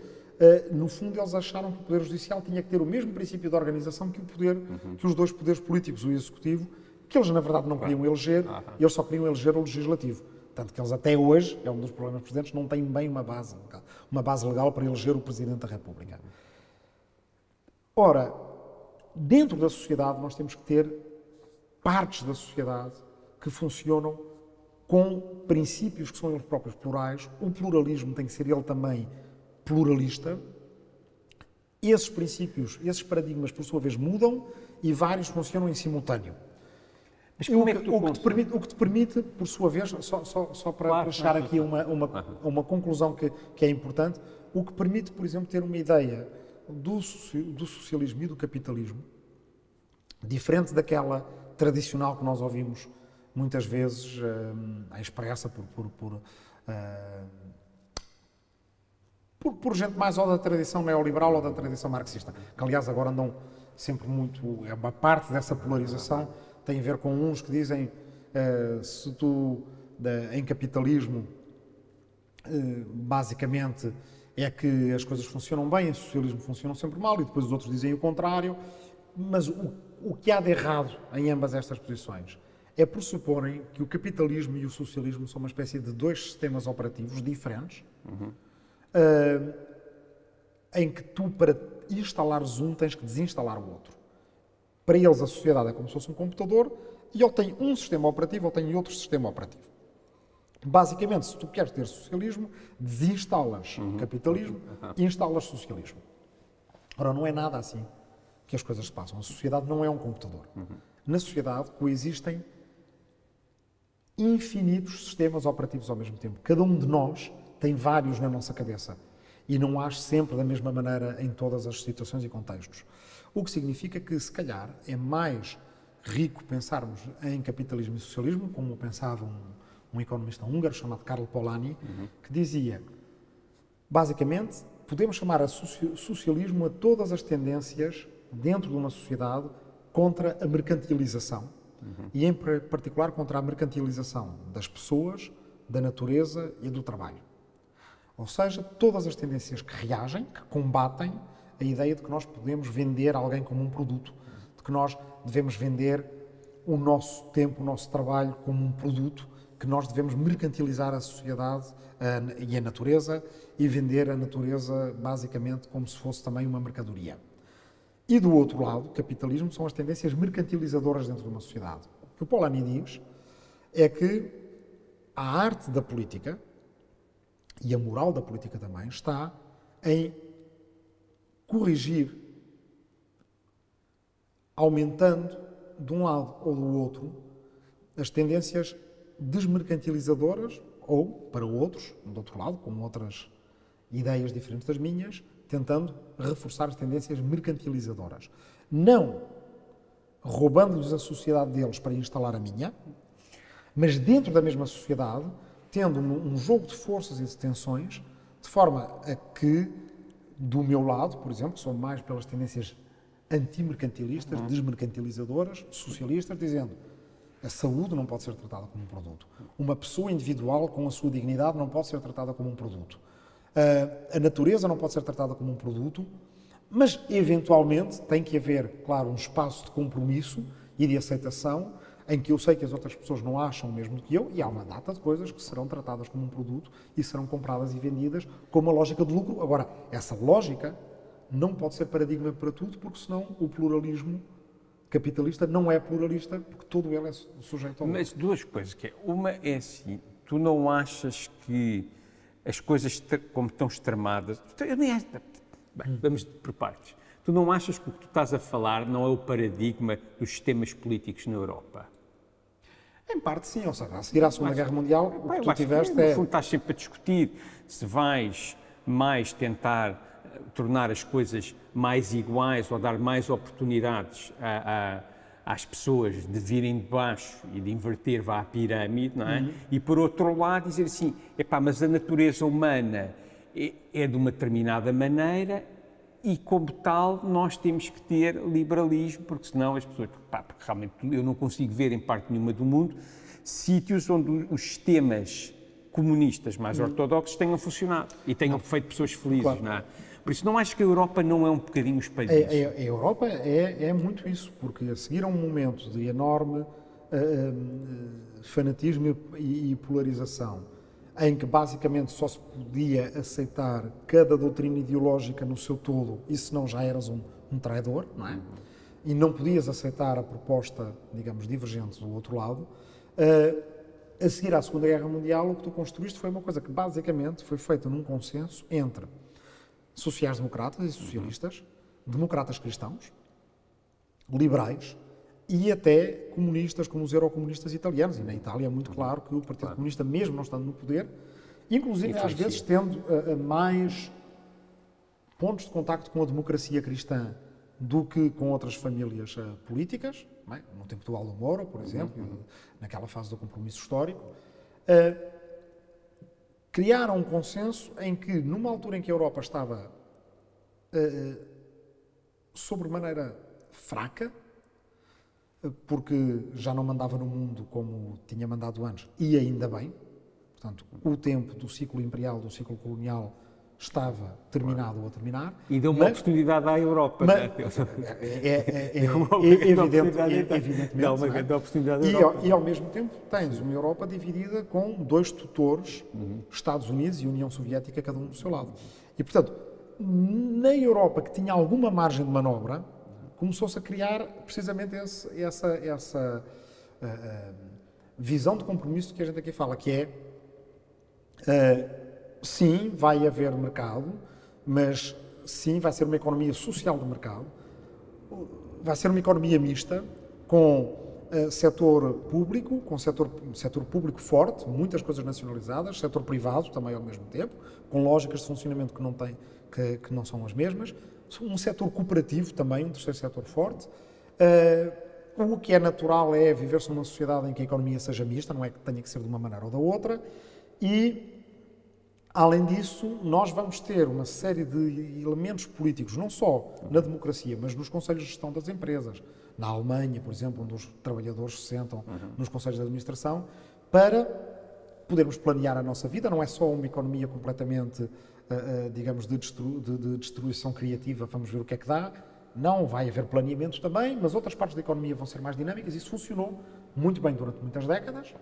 no fundo eles acharam que o Poder Judicial tinha que ter o mesmo princípio de organização que o poder, que os dois poderes políticos, o Executivo, que eles na verdade não queriam eleger, eles só queriam eleger o Legislativo. Tanto que eles até hoje, é um dos problemas presentes, não têm bem uma base legal para eleger o Presidente da República. Ora, dentro da sociedade nós temos que ter partes da sociedade que funcionam com princípios que são eles próprios plurais. O pluralismo tem que ser ele também pluralista. Esses princípios, esses paradigmas, por sua vez, mudam e vários funcionam em simultâneo. Mas como o que te permite, por sua vez, só para chegar aqui a uma conclusão que é importante, o que permite, por exemplo, ter uma ideia do socialismo e do capitalismo diferente daquela tradicional que nós ouvimos muitas vezes expressa por gente mais ou da tradição neoliberal ou da tradição marxista, que aliás agora andam sempre muito, é uma parte dessa polarização, tem a ver com uns que dizem se tu em capitalismo basicamente é que as coisas funcionam bem, em socialismo funcionam sempre mal, e depois os outros dizem o contrário, mas o que há de errado em ambas estas posições é pressuporem que o capitalismo e o socialismo são uma espécie de dois sistemas operativos diferentes, em que tu, para instalares um, tens que desinstalar o outro. Para eles, a sociedade é como se fosse um computador e ele tem um sistema operativo ou tem outro sistema operativo. Basicamente, se tu queres ter socialismo, desinstalas capitalismo e instalas socialismo. Ora, não é nada assim que as coisas se passam. A sociedade não é um computador. Na sociedade coexistem infinitos sistemas operativos ao mesmo tempo. Cada um de nós tem vários na nossa cabeça e não age sempre da mesma maneira em todas as situações e contextos. O que significa que, se calhar, é mais rico pensarmos em capitalismo e socialismo, como pensava um economista húngaro chamado Karl Polanyi, que dizia, basicamente, podemos chamar a socialismo a todas as tendências dentro de uma sociedade contra a mercantilização e, em particular, contra a mercantilização das pessoas, da natureza e do trabalho. Ou seja, todas as tendências que reagem, que combatem a ideia de que nós podemos vender alguém como um produto, de que nós devemos vender o nosso tempo, o nosso trabalho como um produto, que nós devemos mercantilizar a sociedade e a natureza e vender a natureza basicamente como se fosse também uma mercadoria. E do outro lado, o capitalismo são as tendências mercantilizadoras dentro de uma sociedade. O que o Polanyi diz é que a arte da política e a moral da política também está em corrigir, aumentando de um lado ou do outro as tendências desmercantilizadoras ou, para outros, do outro lado, com outras ideias diferentes das minhas, tentando reforçar as tendências mercantilizadoras. Não roubando-lhes a sociedade deles para instalar a minha, mas dentro da mesma sociedade, tendo um jogo de forças e de tensões, de forma a que, do meu lado, por exemplo, sou mais pelas tendências antimercantilistas, desmercantilizadoras, socialistas, dizendo a saúde não pode ser tratada como um produto. Uma pessoa individual com a sua dignidade não pode ser tratada como um produto. A natureza não pode ser tratada como um produto, mas, eventualmente, tem que haver, claro, um espaço de compromisso e de aceitação em que eu sei que as outras pessoas não acham o mesmo do que eu, e há uma data de coisas que serão tratadas como um produto e serão compradas e vendidas com uma lógica de lucro. Agora, essa lógica não pode ser paradigma para tudo, porque senão o pluralismo capitalista não é pluralista, porque todo ele é sujeito ao lucro. Mas duas coisas, que é, uma é assim, tu não achas que as coisas como estão extremadas, bem, vamos por partes, tu não achas que o que tu estás a falar não é o paradigma dos sistemas políticos na Europa? Em parte sim, ou seja, a seguir à Segunda Guerra Mundial, o que tu tiveste é... No fundo estás sempre a discutir se vais mais tentar tornar as coisas mais iguais ou dar mais oportunidades às pessoas de virem de baixo e de inverter a pirâmide, não é? E por outro lado dizer assim, mas a natureza humana é de uma determinada maneira e como tal nós temos que ter liberalismo, porque senão as pessoas, porque realmente eu não consigo ver em parte nenhuma do mundo sítios onde os sistemas comunistas mais ortodoxos tenham funcionado e tenham feito pessoas felizes, claro. Não é? Por isso, não acho que a Europa não é um bocadinho espelho disso? A Europa é muito isso, porque a seguir a um momento de enorme fanatismo e polarização, em que basicamente só se podia aceitar cada doutrina ideológica no seu todo, e senão já eras um traidor, não é? E não podias aceitar a proposta, digamos, divergente do outro lado. A seguir à Segunda Guerra Mundial, o que tu construíste foi uma coisa que basicamente foi feita num consenso entre sociais-democratas e socialistas, democratas cristãos, liberais e até comunistas, como os eurocomunistas italianos. E na Itália é muito claro que o Partido Comunista, mesmo não estando no poder, inclusive às vezes tendo mais pontos de contacto com a democracia cristã do que com outras famílias políticas, não é? No tempo do Aldo Moro, por exemplo, naquela fase do compromisso histórico, criaram um consenso em que, numa altura em que a Europa estava sobremaneira fraca, porque já não mandava no mundo como tinha mandado antes, e ainda bem, portanto, o tempo do ciclo imperial, do ciclo colonial, estava terminado ou a terminar. E deu uma oportunidade à Europa. E ao mesmo tempo tens uma Europa dividida com dois tutores, Estados Unidos e União Soviética, cada um do seu lado. E, portanto, na Europa, que tinha alguma margem de manobra, começou-se a criar precisamente essa visão de compromisso que a gente aqui fala, que é sim, vai haver mercado, mas sim, vai ser uma economia social do mercado, vai ser uma economia mista, com setor público, com setor público forte, muitas coisas nacionalizadas, setor privado também ao mesmo tempo, com lógicas de funcionamento que não são as mesmas, um setor cooperativo também, um terceiro setor forte. O que é natural é viver-se numa sociedade em que a economia seja mista, não é que tenha que ser de uma maneira ou da outra, e além disso, nós vamos ter uma série de elementos políticos, não só na democracia, mas nos conselhos de gestão das empresas. Na Alemanha, por exemplo, onde os trabalhadores se sentam nos conselhos de administração, para podermos planear a nossa vida. Não é só uma economia completamente, digamos, de destruição criativa, vamos ver o que é que dá. Não, vai haver planeamentos também, mas outras partes da economia vão ser mais dinâmicas. Isso funcionou muito bem durante muitas décadas.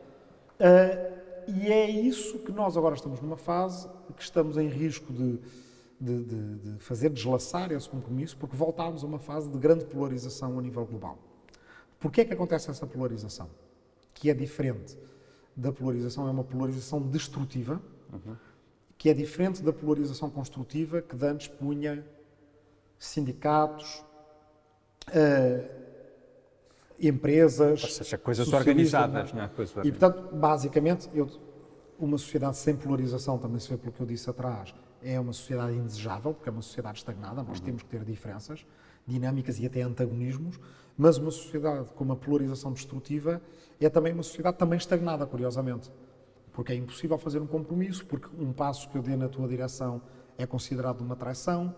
E é isso que nós agora estamos numa fase que estamos em risco de fazer deslaçar esse compromisso, porque voltámos a uma fase de grande polarização a nível global. Porquê é que acontece essa polarização? Que é diferente da polarização, é uma polarização destrutiva, que é diferente da polarização construtiva que de antes punha sindicatos, empresas, ou seja, coisas organizadas, não é? E, portanto, basicamente, uma sociedade sem polarização, também se vê pelo que eu disse atrás, é uma sociedade indesejável, porque é uma sociedade estagnada, nós temos que ter diferenças, dinâmicas e até antagonismos, mas uma sociedade com uma polarização destrutiva é também uma sociedade também estagnada, curiosamente, porque é impossível fazer um compromisso, porque um passo que eu dê na tua direção é considerado uma traição,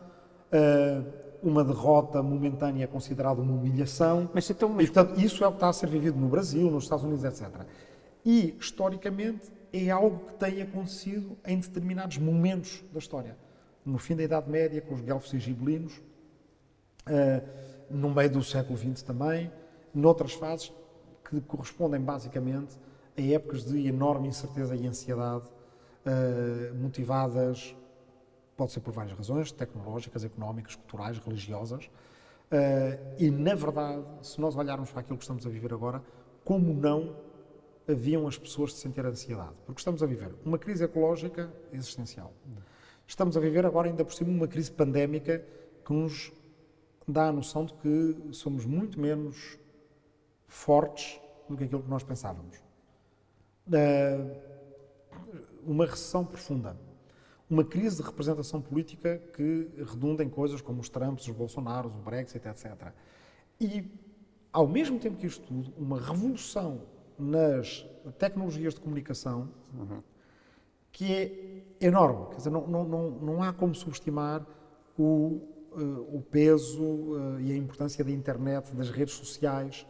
uma derrota momentânea é considerada uma humilhação. E, portanto, isso é o que está a ser vivido no Brasil, nos Estados Unidos, etc. E, historicamente, é algo que tem acontecido em determinados momentos da história. No fim da Idade Média, com os guelfos e gibelinos, no meio do século XX também, noutras fases que correspondem, basicamente, a épocas de enorme incerteza e ansiedade, motivadas, pode ser por várias razões, tecnológicas, económicas, culturais, religiosas, e, na verdade, se nós olharmos para aquilo que estamos a viver agora, como não haviam as pessoas de sentir ansiedade? Porque estamos a viver uma crise ecológica existencial. Estamos a viver agora, ainda por cima, uma crise pandémica que nos dá a noção de que somos muito menos fortes do que aquilo que nós pensávamos. Uma recessão profunda. Uma crise de representação política que redunda em coisas como os Trumps, os Bolsonaros, o Brexit, etc. E, ao mesmo tempo que isto tudo, uma revolução nas tecnologias de comunicação que é enorme. Quer dizer, não há como subestimar o peso e a importância da internet, das redes sociais.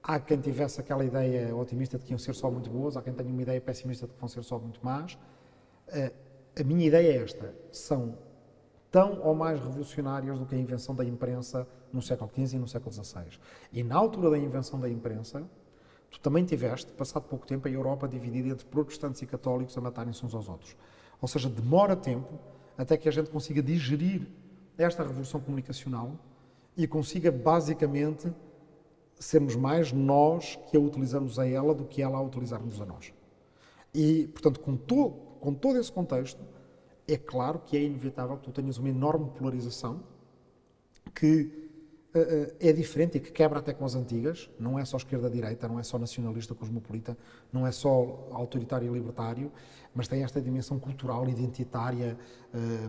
Há quem tivesse aquela ideia otimista de que iam ser só muito boas, há quem tenha uma ideia pessimista de que vão ser só muito más. A minha ideia é esta: são tão ou mais revolucionárias do que a invenção da imprensa no século XV e no século XVI. E na altura da invenção da imprensa, tu também tiveste, passado pouco tempo, a Europa dividida entre protestantes e católicos a matarem-se uns aos outros. Ou seja, demora tempo até que a gente consiga digerir esta revolução comunicacional e consiga, basicamente, sermos mais nós que a utilizamos a ela do que ela a utilizarmos a nós. E, portanto, com todo esse contexto, é claro que é inevitável que tu tenhas uma enorme polarização que é diferente e que quebra até com as antigas. Não é só esquerda-direita, não é só nacionalista, cosmopolita, não é só autoritário e libertário, mas tem esta dimensão cultural, identitária,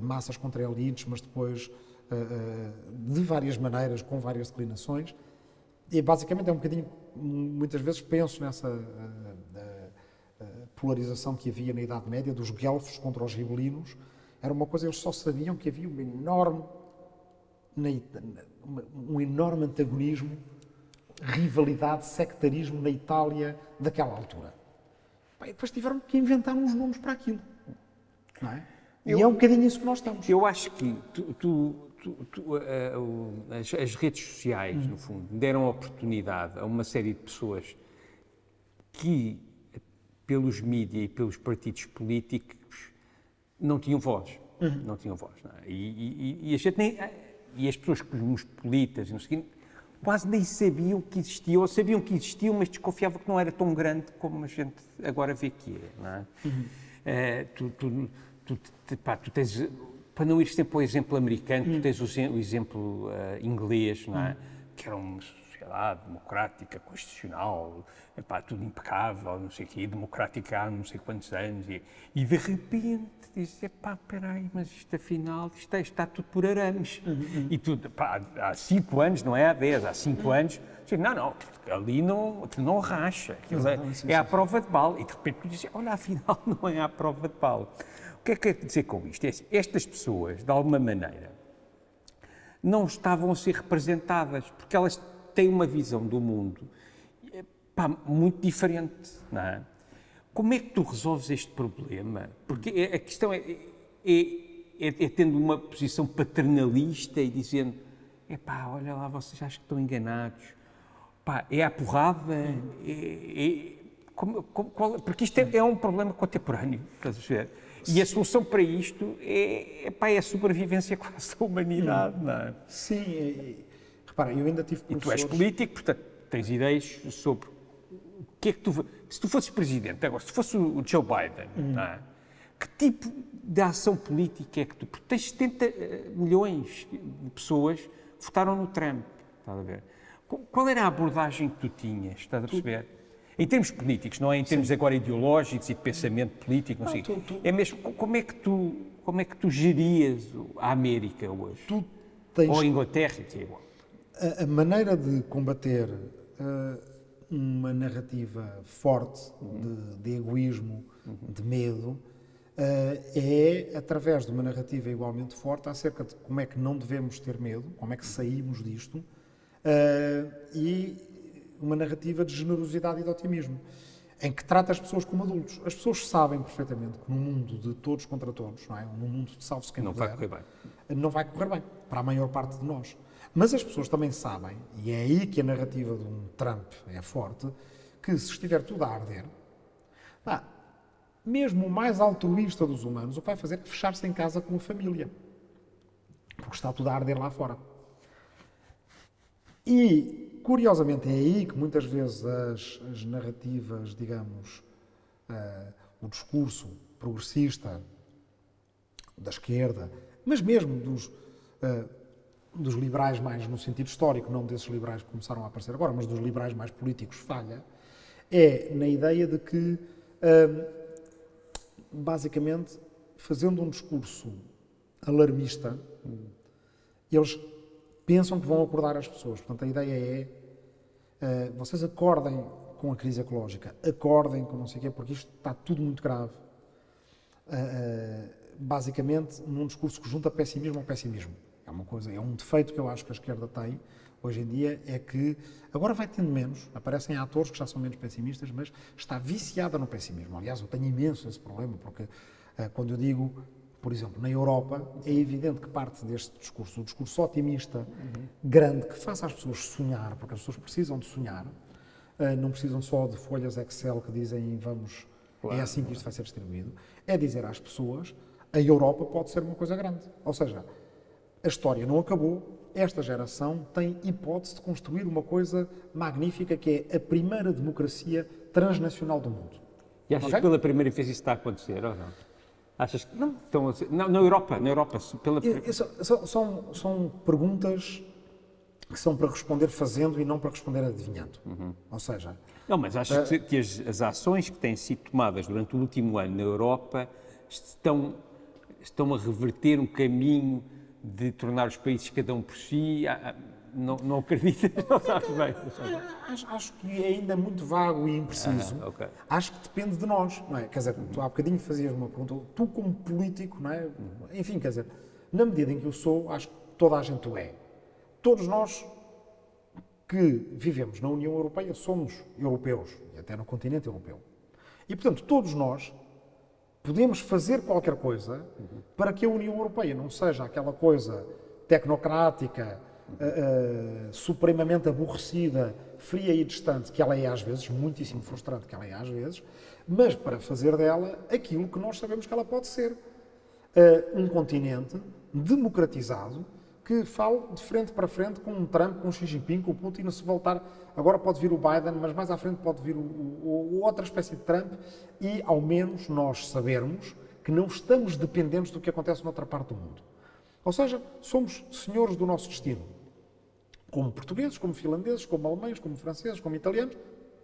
massas contra elites, mas depois de várias maneiras, com várias declinações. E basicamente é um bocadinho, muitas vezes penso nessa polarização que havia na Idade Média, dos guelfos contra os gibelinos. Era uma coisa, eles só sabiam que havia um enorme antagonismo, rivalidade, sectarismo na Itália daquela altura. E depois tiveram que inventar uns nomes para aquilo. Não é? E é um bocadinho isso que nós estamos. Eu acho que as redes sociais, no fundo, deram oportunidade a uma série de pessoas que, pelos mídias e pelos partidos políticos, não tinham voz. Não tinham voz. Não é? E a gente nem... E as pessoas cosmopolitas e não sei o quê, quase nem sabiam que existiam, ou sabiam que existiam, mas desconfiavam que não era tão grande como a gente agora vê que é, não é? Tu tens, para não ir sempre para o exemplo americano, tu tens o exemplo inglês, não é? Que era uma sociedade democrática, constitucional, tudo impecável, não sei o quê, democrática há não sei quantos anos, e de repente dizes, espera aí, mas isto afinal, está tudo por arames. E tudo, há 5 anos, não é há 10, há 5 anos, não, ali não racha, é à prova de bala. E de repente tu dizes, olha, afinal não é à prova de bala. O que é que quer dizer com isto? Estas pessoas, de alguma maneira, não estavam a ser representadas, porque elas têm uma visão do mundo muito diferente, não é? Como é que tu resolves este problema? Porque a questão é tendo uma posição paternalista e dizendo, olha lá, vocês acham que estão enganados, é a porrada, porque isto é um problema contemporâneo, estás a ver? E a solução para isto é a sobrevivência quase da humanidade, não é? Sim, repara, eu ainda tive professores... E tu és político, portanto, tens ideias sobre o que é que tu... Se tu fosses presidente, agora, se fosse o Joe Biden, não é? Que tipo de ação política é que tu... Porque tens 70 milhões de pessoas que votaram no Trump, estás a ver? Qual era a abordagem que tu tinhas, estás a perceber? Em termos políticos, não é em termos agora ideológicos e de pensamento político, não sei. É mesmo, como é que tu gerias a América hoje? Ou a Inglaterra, que é igual. A maneira de combater uma narrativa forte de egoísmo, de medo, é através de uma narrativa igualmente forte acerca de como é que não devemos ter medo, como é que saímos disto, e uma narrativa de generosidade e de otimismo, em que trata as pessoas como adultos. As pessoas sabem perfeitamente que num mundo de todos contra todos, não é? Num mundo de salve-se quem puder, vai correr bem. Não vai correr bem, para a maior parte de nós. Mas as pessoas também sabem, e é aí que a narrativa de um Trump é forte, que se estiver tudo a arder, mesmo o mais altruísta dos humanos, o que vai fazer é fechar-se em casa com a família, porque está tudo a arder lá fora. E, curiosamente, é aí que muitas vezes as narrativas, digamos, o discurso progressista da esquerda, mas mesmo dos liberais mais no sentido histórico, não desses liberais que começaram a aparecer agora, mas dos liberais mais políticos, falha, é na ideia de que, basicamente, fazendo um discurso alarmista, eles pensam que vão acordar as pessoas. Portanto, a ideia é, vocês acordem com a crise ecológica, acordem com não sei o quê, porque isto está tudo muito grave. Basicamente, num discurso que junta pessimismo ao pessimismo. É um defeito que eu acho que a esquerda tem hoje em dia, é que agora vai tendo menos, aparecem atores que já são menos pessimistas, mas está viciada no pessimismo. Aliás, eu tenho imenso esse problema, porque quando eu digo Por exemplo, na Europa, é evidente que parte deste discurso, o discurso otimista, grande, que faça as pessoas sonhar, porque as pessoas precisam de sonhar, não precisam só de folhas Excel que dizem vamos, é assim que isto vai ser distribuído, é dizer às pessoas, a Europa pode ser uma coisa grande. Ou seja, a história não acabou, esta geração tem hipótese de construir uma coisa magnífica que é a primeira democracia transnacional do mundo. E achas que pela primeira vez isso está a acontecer, ou não? Achas que não estão a ser... Não, na Europa, São perguntas que são para responder fazendo e não para responder adivinhando. Ou seja... Não, mas achas que as ações que têm sido tomadas durante o último ano na Europa estão a reverter um caminho de tornar os países cada um por si? Não acreditas? Não sabes bem? Acho que é ainda muito vago e impreciso. Okay. Acho que depende de nós, não é? Quer dizer, tu há bocadinho fazias uma pergunta, tu como político, não é? Enfim, quer dizer, na medida em que eu sou, acho que toda a gente o é. Todos nós que vivemos na União Europeia somos europeus, e até no continente europeu. E, portanto, todos nós podemos fazer qualquer coisa para que a União Europeia não seja aquela coisa tecnocrática, supremamente aborrecida, fria e distante, que ela é às vezes, muitíssimo frustrante que ela é às vezes, mas para fazer dela aquilo que nós sabemos que ela pode ser. Um continente democratizado que fale de frente para frente com um Trump, com um Xi Jinping, com o Putin, se voltar, agora pode vir o Biden, mas mais à frente pode vir outra espécie de Trump, e ao menos nós sabermos que não estamos dependentes do que acontece noutra parte do mundo. Ou seja, somos senhores do nosso destino. Como portugueses, como finlandeses, como alemães, como franceses, como italianos,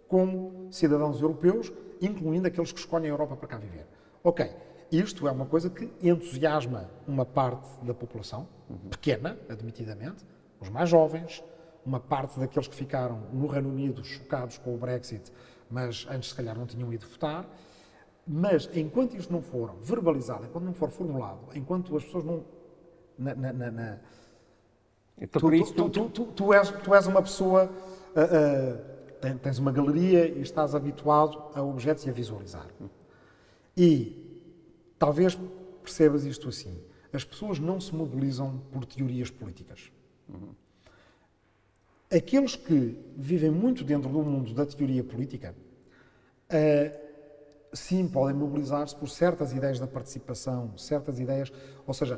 como cidadãos europeus, incluindo aqueles que escolhem a Europa para cá viver. Ok, isto é uma coisa que entusiasma uma parte da população, pequena, admitidamente, os mais jovens, uma parte daqueles que ficaram no Reino Unido chocados com o Brexit, mas antes se calhar não tinham ido votar. Mas enquanto isto não for verbalizado, enquanto não for formulado, enquanto as pessoas não... Tu és uma pessoa, tens uma galeria e estás habituado a objetos e a visualizar. E talvez percebas isto assim. As pessoas não se mobilizam por teorias políticas. Aqueles que vivem muito dentro do mundo da teoria política, sim, podem mobilizar-se por certas ideias da participação, certas ideias, ou seja,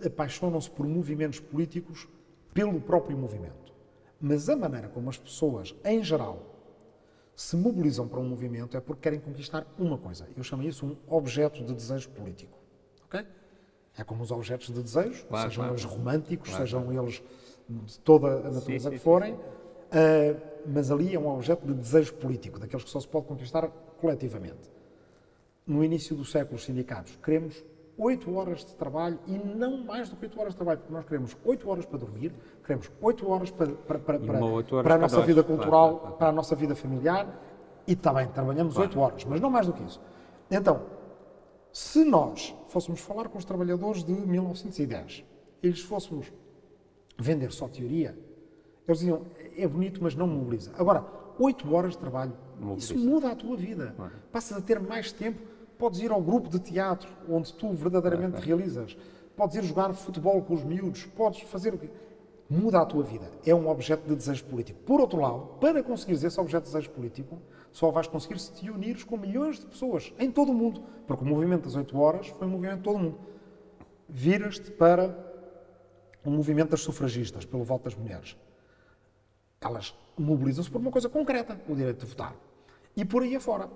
apaixonam-se por movimentos políticos pelo próprio movimento. Mas a maneira como as pessoas, em geral, se mobilizam para um movimento é porque querem conquistar uma coisa. Eu chamo isso um objeto de desejo político. Okay? É como os objetos de desejo, sejam eles românticos, sejam eles de toda a natureza que forem, mas ali é um objeto de desejo político, daqueles que só se pode conquistar coletivamente. No início do século, os sindicatos, queremos 8 horas de trabalho e não mais do que 8 horas de trabalho, porque nós queremos 8 horas para dormir, queremos 8 horas para a nossa vida cultural, para a nossa vida familiar, e também trabalhamos 8 horas, mas não mais do que isso. Então, se nós fôssemos falar com os trabalhadores de 1910 e lhes fôssemos vender só teoria, eles diziam, é bonito, mas não mobiliza. Agora, 8 horas de trabalho, isso muda a tua vida. Passas a ter mais tempo. Podes ir ao grupo de teatro, onde tu verdadeiramente realizas. Podes ir jogar futebol com os miúdos. Podes fazer o quê? Muda a tua vida. É um objeto de desejo político. Por outro lado, para conseguires esse objeto de desejo político, só vais conseguir se te unires com milhões de pessoas em todo o mundo. Porque o movimento das 8 horas foi um movimento de todo o mundo. Viras-te para o movimento das sufragistas, pelo voto das mulheres. Elas mobilizam-se por uma coisa concreta, o direito de votar. E por aí afora.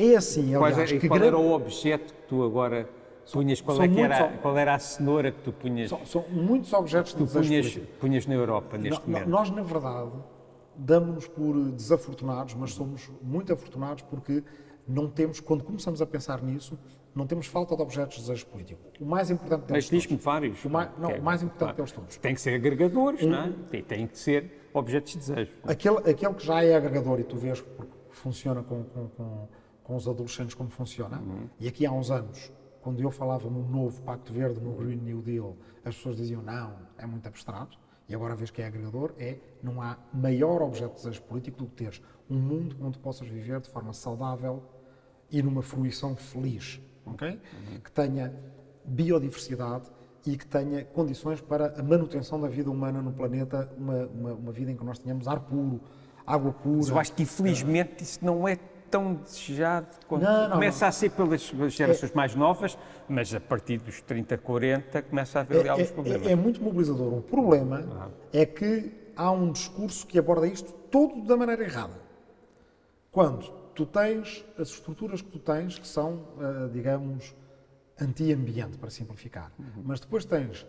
É assim, aliás, qual era o objeto que tu agora punhas? Qual era a cenoura que tu punhas? São muitos objetos que tu punhas na Europa neste momento. Nós, na verdade, damos-nos por desafortunados, mas somos muito afortunados porque não temos, quando começamos a pensar nisso, não temos falta de objetos de desejo político. O mais importante deles todos... Mas diz-me vários. O mais importante deles todos. Tem que ser agregadores, não é? Tem que ser objetos de desejo. Aquele que já é agregador, e tu vês porque funciona com os adolescentes como funciona. E aqui há uns anos, quando eu falava no novo Pacto Verde, no Green New Deal, as pessoas diziam não, é muito abstrato. E agora vês que é agregador, não há maior objeto de desejo político do que teres um mundo onde possas viver de forma saudável e numa fruição feliz, ok? Que tenha biodiversidade e que tenha condições para a manutenção da vida humana no planeta, uma vida em que nós tenhamos ar puro, água pura. Mas eu acho que, infelizmente, isso não é tão desejado. Começa a ser pelas gerações mais novas, mas a partir dos 30, 40 começa a haver ali alguns problemas. É muito mobilizador. O problema é que há um discurso que aborda isto todo da maneira errada. Quando tu tens as estruturas que tu tens, que são, digamos, anti-ambiente, para simplificar, mas depois tens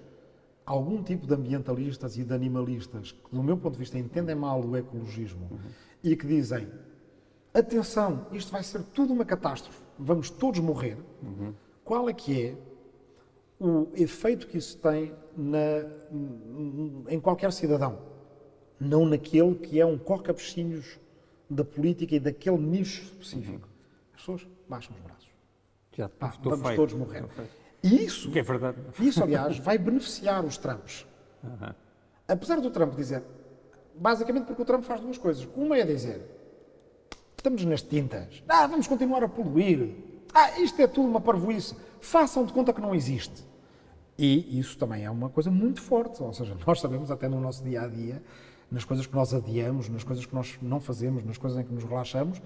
algum tipo de ambientalistas e de animalistas que, do meu ponto de vista, entendem mal o ecologismo e que dizem: atenção, isto vai ser tudo uma catástrofe, vamos todos morrer. Qual é que é o efeito que isso tem em qualquer cidadão? Não naquele que é um corca-peixinhos da política e daquele nicho específico. As pessoas baixam os braços. Vamos todos morrer. E isso, que é verdade. Isso, aliás, vai beneficiar os Trumps. Apesar do Trump dizer, basicamente porque o Trump faz duas coisas. Uma é dizer: estamos nas tintas, vamos continuar a poluir, isto é tudo uma parvoíce, façam de conta que não existe. E isso também é uma coisa muito forte, ou seja, nós sabemos até no nosso dia-a-dia, nas coisas que nós adiamos, nas coisas que nós não fazemos, nas coisas em que nos relaxamos,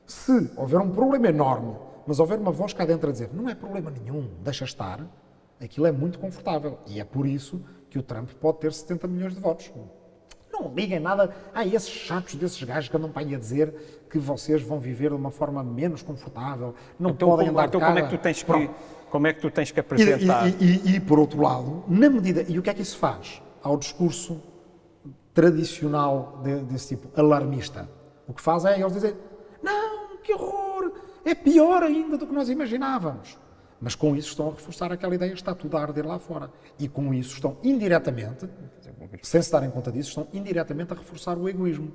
se houver um problema enorme, mas houver uma voz cá dentro a dizer: não é problema nenhum, deixa estar, aquilo é muito confortável. E é por isso que o Trump pode ter 70 milhões de votos. Não liguem nada a esses chatos desses gajos que andam para aí a dizer que vocês vão viver de uma forma menos confortável, não podem andar de carro. Como é que tu tens que apresentar? E por outro lado, na medida... E o que é que isso faz ao discurso tradicional desse tipo, alarmista? O que faz é eles dizer: não, que horror, é pior ainda do que nós imaginávamos. Mas com isso estão a reforçar aquela ideia que está tudo a arder lá fora. E com isso estão indiretamente, sem se darem conta disso, estão indiretamente a reforçar o egoísmo.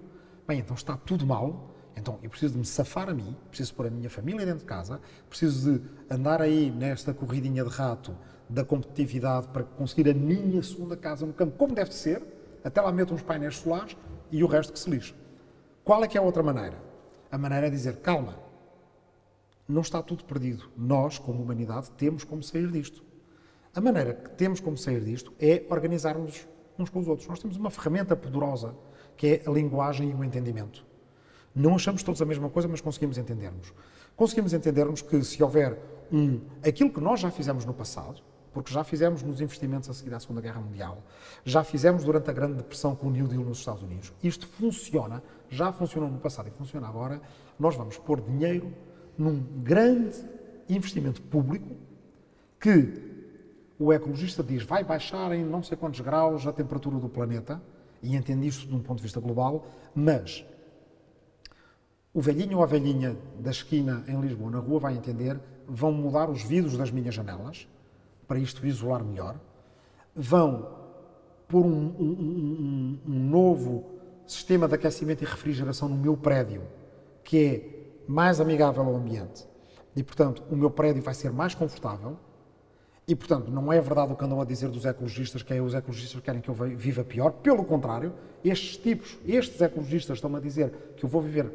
Bem, então está tudo mal, então eu preciso de me safar a mim, preciso pôr a minha família dentro de casa, preciso de andar aí nesta corridinha de rato da competitividade para conseguir a minha segunda casa no campo, como deve ser, até lá meto uns painéis solares e o resto que se lixe. Qual é que é a outra maneira? A maneira é dizer: calma, não está tudo perdido. Nós, como humanidade, temos como sair disto. A maneira que temos como sair disto é organizarmos uns com os outros. Nós temos uma ferramenta poderosa, que é a linguagem e o entendimento. Não achamos todos a mesma coisa, mas conseguimos entendermos. Conseguimos entendermos que se houver aquilo que nós já fizemos no passado, porque já fizemos nos investimentos a seguir à Segunda Guerra Mundial, já fizemos durante a Grande Depressão com o New Deal nos Estados Unidos, isto funciona, já funcionou no passado e funciona agora, nós vamos pôr dinheiro num grande investimento público que o ecologista diz vai baixar em não sei quantos graus a temperatura do planeta, e entende isto de um ponto de vista global, mas o velhinho ou a velhinha da esquina em Lisboa, na rua, vai entender, vão mudar os vidros das minhas janelas para isto isolar melhor, vão pôr um novo sistema de aquecimento e refrigeração no meu prédio, que é mais amigável ao ambiente. E, portanto, o meu prédio vai ser mais confortável. E, portanto, não é verdade o que andam a dizer dos ecologistas, que é os ecologistas querem que eu viva pior. Pelo contrário, estes ecologistas estão-me a dizer que eu vou viver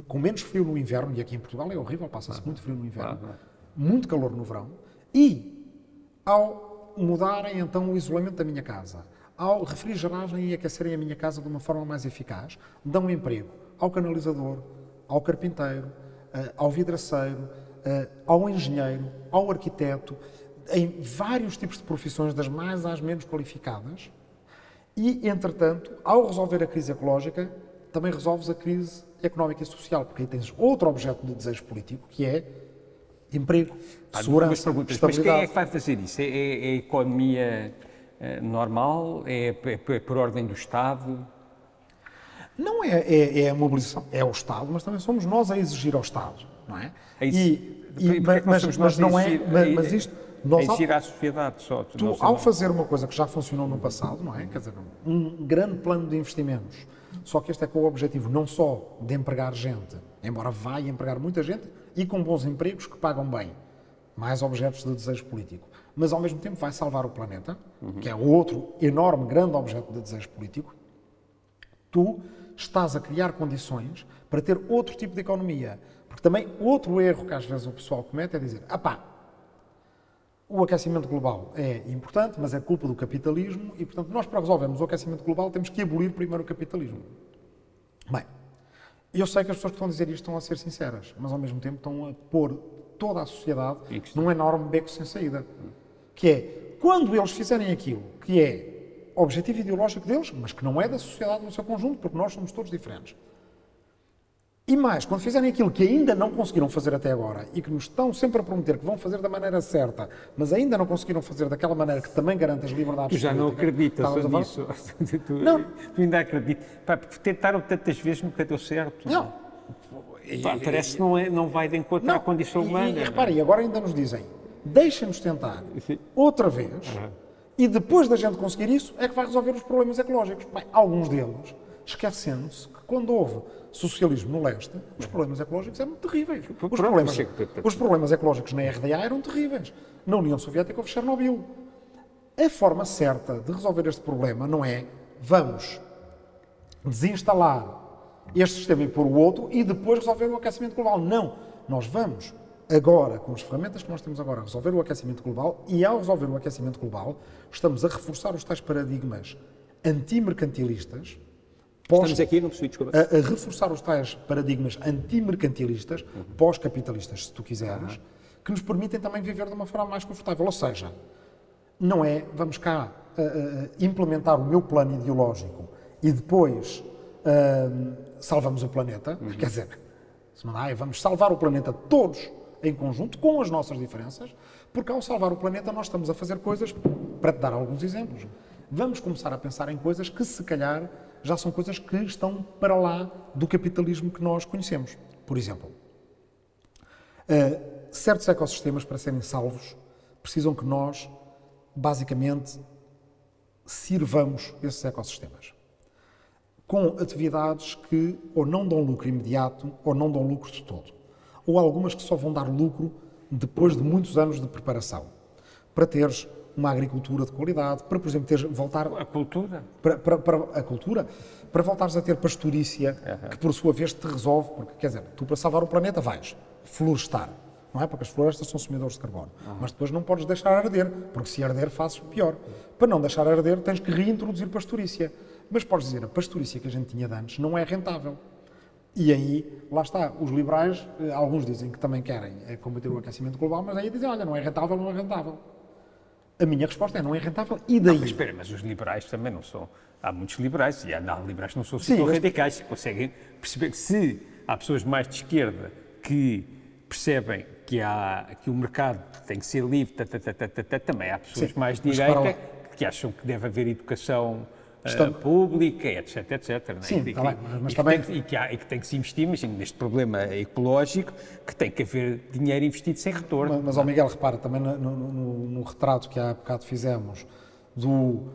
com menos frio no inverno, e aqui em Portugal é horrível, passa-se muito frio no inverno, muito calor no verão, e ao mudarem então o isolamento da minha casa, ao refrigerarem e aquecerem a minha casa de uma forma mais eficaz, dão emprego ao canalizador, ao carpinteiro, ao vidraceiro, ao engenheiro, ao arquiteto, em vários tipos de profissões, das mais às menos qualificadas, e, entretanto, ao resolver a crise ecológica, também resolves a crise económica e social, porque aí tens outro objeto de desejo político, que é emprego, segurança, estabilidade. Mas quem é que vai fazer isso? É a economia normal? É por ordem do Estado? Não é a mobilização, é o Estado, mas também somos nós a exigir ao Estado, não é? Mas isto... exigir à sociedade só. Ao fazer uma coisa que já funcionou no passado, não é? Quer dizer, um grande plano de investimentos, só que este é com o objetivo não só de empregar gente, embora vá empregar muita gente e com bons empregos que pagam bem, mais objetos de desejo político, mas ao mesmo tempo vai salvar o planeta, que é outro enorme, grande objeto de desejo político. Tu estás a criar condições para ter outro tipo de economia. Porque também outro erro que às vezes o pessoal comete é dizer: o aquecimento global é importante, mas é culpa do capitalismo e, portanto, nós para resolvermos o aquecimento global temos que abolir primeiro o capitalismo. Bem, eu sei que as pessoas que estão a dizer isto estão a ser sinceras, mas ao mesmo tempo estão a pôr toda a sociedade num enorme beco sem saída. Que é, quando eles fizerem aquilo que é o objetivo ideológico deles, mas que não é da sociedade no seu conjunto, porque nós somos todos diferentes. E mais, quando fizerem aquilo que ainda não conseguiram fazer até agora e que nos estão sempre a prometer que vão fazer da maneira certa, mas ainda não conseguiram fazer daquela maneira que também garante as liberdades Tu já não acreditas nisso. Não. Tu ainda acreditas. Porque tentaram tantas vezes, nunca deu certo. Não. Parece que não vai de encontro à condição humana. E reparem, agora ainda nos dizem, deixem-nos tentar outra vez e depois da gente conseguir isso é que vai resolver os problemas ecológicos. Bem, alguns deles esquecendo-se que quando houve socialismo no leste, os problemas ecológicos eram terríveis. Os problemas ecológicos na RDA eram terríveis. Na União Soviética houve Chernobyl. A forma certa de resolver este problema não é vamos desinstalar este sistema e pôr o outro e depois resolver o aquecimento global. Não. Nós vamos agora, com as ferramentas que nós temos agora, resolver o aquecimento global e ao resolver o aquecimento global estamos a reforçar os tais paradigmas antimercantilistas. Estamos aqui, não percebi, desculpa. A reforçar os tais paradigmas antimercantilistas, pós-capitalistas, se tu quiseres, que nos permitem também viver de uma forma mais confortável. Ou seja, não é, vamos cá implementar o meu plano ideológico e depois salvamos o planeta, quer dizer, se não dá, vamos salvar o planeta todos em conjunto, com as nossas diferenças, porque ao salvar o planeta nós estamos a fazer coisas, para te dar alguns exemplos, vamos começar a pensar em coisas que se calhar já são coisas que estão para lá do capitalismo que nós conhecemos. Por exemplo, certos ecossistemas, para serem salvos, precisam que nós, basicamente, sirvamos esses ecossistemas com atividades que ou não dão lucro imediato ou não dão lucro de todo. Ou algumas que só vão dar lucro depois de muitos anos de preparação. Para teres uma agricultura de qualidade, para, por exemplo, voltar... A cultura? Para a cultura, para voltares a ter pastorícia, que por sua vez te resolve, porque, quer dizer, tu para salvar o planeta vais florestar, não é? Porque as florestas são sumidores de carbono. Mas depois não podes deixar arder, porque se arder fazes pior. Para não deixar arder tens que reintroduzir pastorícia. Mas podes dizer, a pastorícia que a gente tinha de antes não é rentável. E aí, lá está, os liberais, alguns dizem que também querem combater o aquecimento global, mas aí dizem, olha, não é rentável, não é rentável. A minha resposta é, não é rentável, e daí? Não, mas espera, mas os liberais também não são... Há muitos liberais, e há liberais que não são super radicais, que conseguem perceber que se há pessoas mais de esquerda que percebem que o mercado tem que ser livre, também há pessoas mais de direita que acham que deve haver educação pública, etc, etc. Não é? Sim, está bem, mas também... que tem que se investir, mas neste problema ecológico, que tem que haver dinheiro investido sem retorno. Mas Miguel, repara, também no retrato que há bocado fizemos do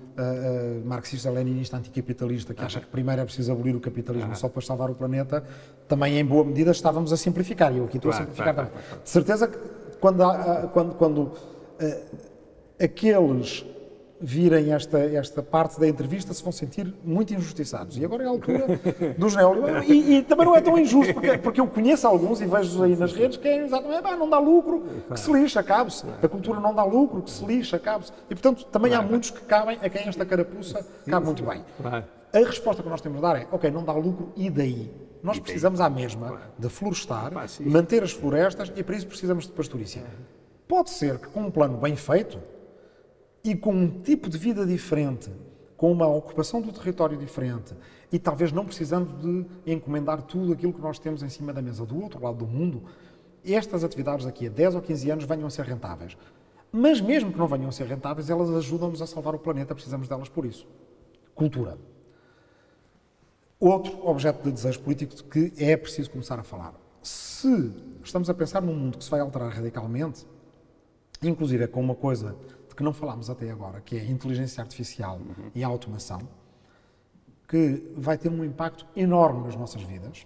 marxista-leninista anticapitalista, que acha que primeiro é preciso abolir o capitalismo só para salvar o planeta, também em boa medida estávamos a simplificar, e eu aqui estou a simplificar também. De certeza que quando aqueles virem esta parte da entrevista se vão sentir muito injustiçados. E agora é a altura dos neoliberais. E também não é tão injusto, porque eu conheço alguns e vejo aí nas redes que é exatamente, não dá lucro, que se lixa, acabe-se. A cultura não dá lucro, que se lixa, acabe-se. E, portanto, também há muitos que cabem, a quem esta carapuça cabe muito bem. A resposta que nós temos de dar é, ok, não dá lucro, e daí? Nós precisamos à mesma de florestar, manter as florestas, e para isso precisamos de pastorícia. Pode ser que com um plano bem feito, e com um tipo de vida diferente, com uma ocupação do território diferente, e talvez não precisando de encomendar tudo aquilo que nós temos em cima da mesa do outro lado do mundo, estas atividades daqui a 10 ou 15 anos venham a ser rentáveis. Mas mesmo que não venham a ser rentáveis, elas ajudam-nos a salvar o planeta, precisamos delas por isso. Cultura. Outro objeto de desejo político de que é preciso começar a falar. Se estamos a pensar num mundo que se vai alterar radicalmente, inclusive com uma coisa de que não falámos até agora, que é a inteligência artificial e a automação, que vai ter um impacto enorme nas nossas vidas.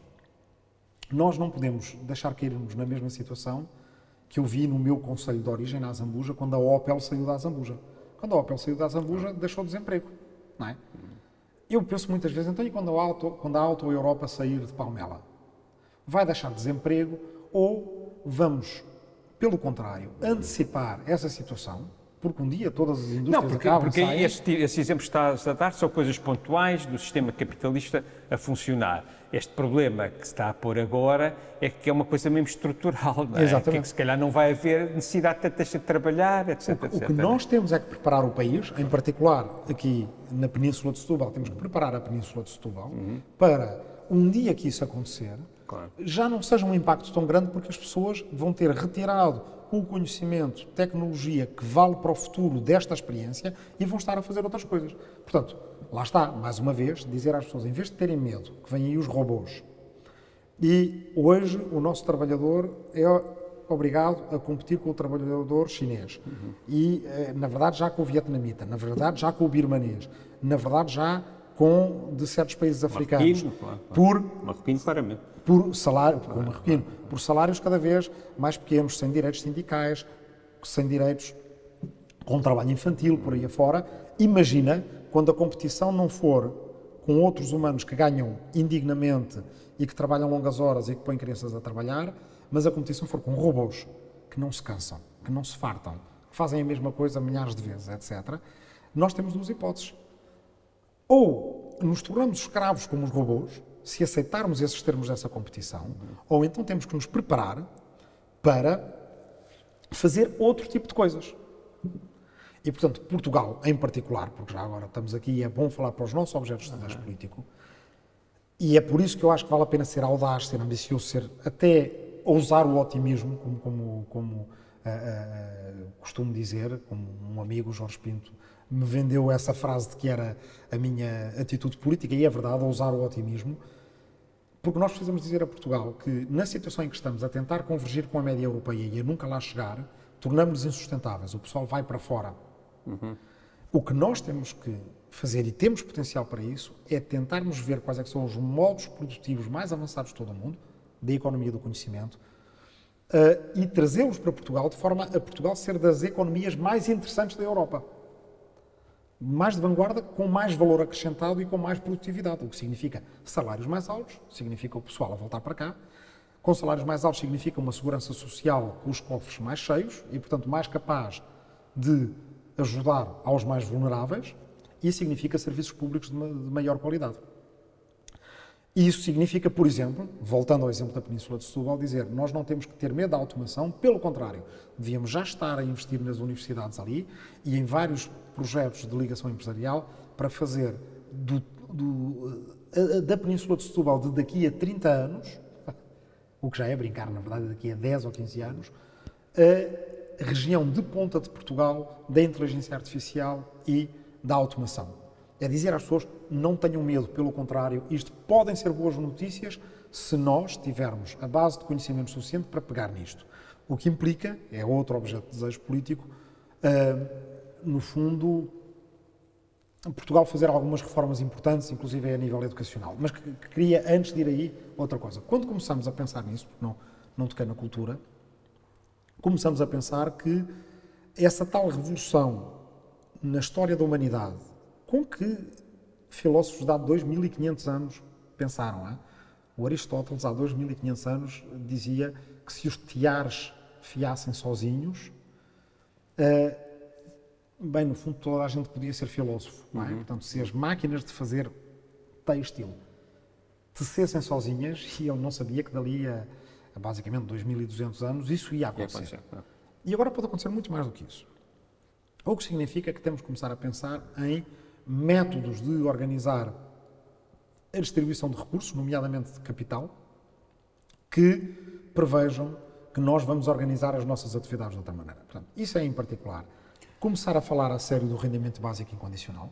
Nós não podemos deixar cairmos na mesma situação que eu vi no meu concelho de origem, na Azambuja, quando a Opel saiu da Azambuja. Quando a Opel saiu da Azambuja, deixou o desemprego, não é? Eu penso muitas vezes, então, e quando a Auto Europa sair de Palmela? Vai deixar desemprego ou vamos pelo contrário, antecipar essa situação, porque um dia todas as indústrias Não, porque acabam, saem... esse exemplo que estás a dar são coisas pontuais do sistema capitalista a funcionar. Este problema que se está a pôr agora é que é uma coisa mesmo estrutural, não é? Exatamente. Que se calhar não vai haver necessidade de tanta gente de trabalhar, etc. O que nós temos é que preparar o país, em particular aqui na Península de Setúbal, temos que preparar a Península de Setúbal para um dia que isso acontecer, Claro. já não seja um impacto tão grande porque as pessoas vão ter retirado o conhecimento, tecnologia que vale para o futuro desta experiência e vão estar a fazer outras coisas. Portanto, lá está, mais uma vez, dizer às pessoas, em vez de terem medo, que vêm aí os robôs, e hoje o nosso trabalhador é obrigado a competir com o trabalhador chinês. E, na verdade, já com o vietnamita, na verdade, já com o birmanês, na verdade, já com de certos países africanos. Marroquino, claramente. Por salário, com o marroquino, por salários cada vez mais pequenos, sem direitos sindicais, sem direitos com trabalho infantil, por aí afora. Imagina quando a competição não for com outros humanos que ganham indignamente e que trabalham longas horas e que põem crianças a trabalhar, mas a competição for com robôs que não se cansam, que não se fartam, que fazem a mesma coisa milhares de vezes, etc. Nós temos duas hipóteses. Ou nos tornamos escravos como os robôs, se aceitarmos esses termos dessa competição, ou então temos que nos preparar para fazer outro tipo de coisas. E, portanto, Portugal, em particular, porque já agora estamos aqui e é bom falar para os nossos objetos de interesse político, e é por isso que eu acho que vale a pena ser audaz, ser ambicioso, até ousar o otimismo, como costumo dizer, como um amigo, Jorge Pinto, me vendeu essa frase de que era a minha atitude política, e é verdade, ousar o otimismo, porque nós precisamos dizer a Portugal que, na situação em que estamos a tentar convergir com a média europeia e a nunca lá chegar, tornamos-nos insustentáveis, o pessoal vai para fora. O que nós temos que fazer, e temos potencial para isso, é tentarmos ver quais é que são os modos produtivos mais avançados de todo o mundo, da economia do conhecimento, e trazê-los para Portugal, de forma a Portugal ser das economias mais interessantes da Europa. Mais de vanguarda, com mais valor acrescentado e com mais produtividade, o que significa salários mais altos, significa o pessoal a voltar para cá. Com salários mais altos significa uma segurança social com os cofres mais cheios e, portanto, mais capaz de ajudar aos mais vulneráveis, e significa serviços públicos de maior qualidade. E isso significa, por exemplo, voltando ao exemplo da Península de Setúbal, dizer nós não temos que ter medo da automação, pelo contrário, devíamos já estar a investir nas universidades ali e em vários projetos de ligação empresarial para fazer da Península de Setúbal de daqui a 30 anos, o que já é brincar, na verdade, daqui a 10 ou 15 anos, a região de ponta de Portugal da inteligência artificial e da automação. É dizer às pessoas, não tenham medo, pelo contrário, isto podem ser boas notícias se nós tivermos a base de conhecimento suficiente para pegar nisto. O que implica, é outro objeto de desejo político, no fundo, Portugal fazer algumas reformas importantes, inclusive a nível educacional. Mas que queria, antes de ir aí, outra coisa. Quando começamos a pensar nisso, porque não toquei na cultura, começamos a pensar que essa tal revolução na história da humanidade, com que filósofos de há 2500 anos pensaram. Hein? O Aristóteles, há 2500 anos, dizia que se os teares fiassem sozinhos, bem, no fundo, toda a gente podia ser filósofo. Não é? Portanto, se as máquinas de fazer têxtil tecessem sozinhas, e ele não sabia que dali a basicamente 2200 anos, isso ia acontecer. E agora pode acontecer muito mais do que isso. O que significa que temos que começar a pensar em métodos de organizar a distribuição de recursos, nomeadamente de capital, que prevejam que nós vamos organizar as nossas atividades de outra maneira. Portanto, isso é, em particular, começar a falar a sério do rendimento básico incondicional,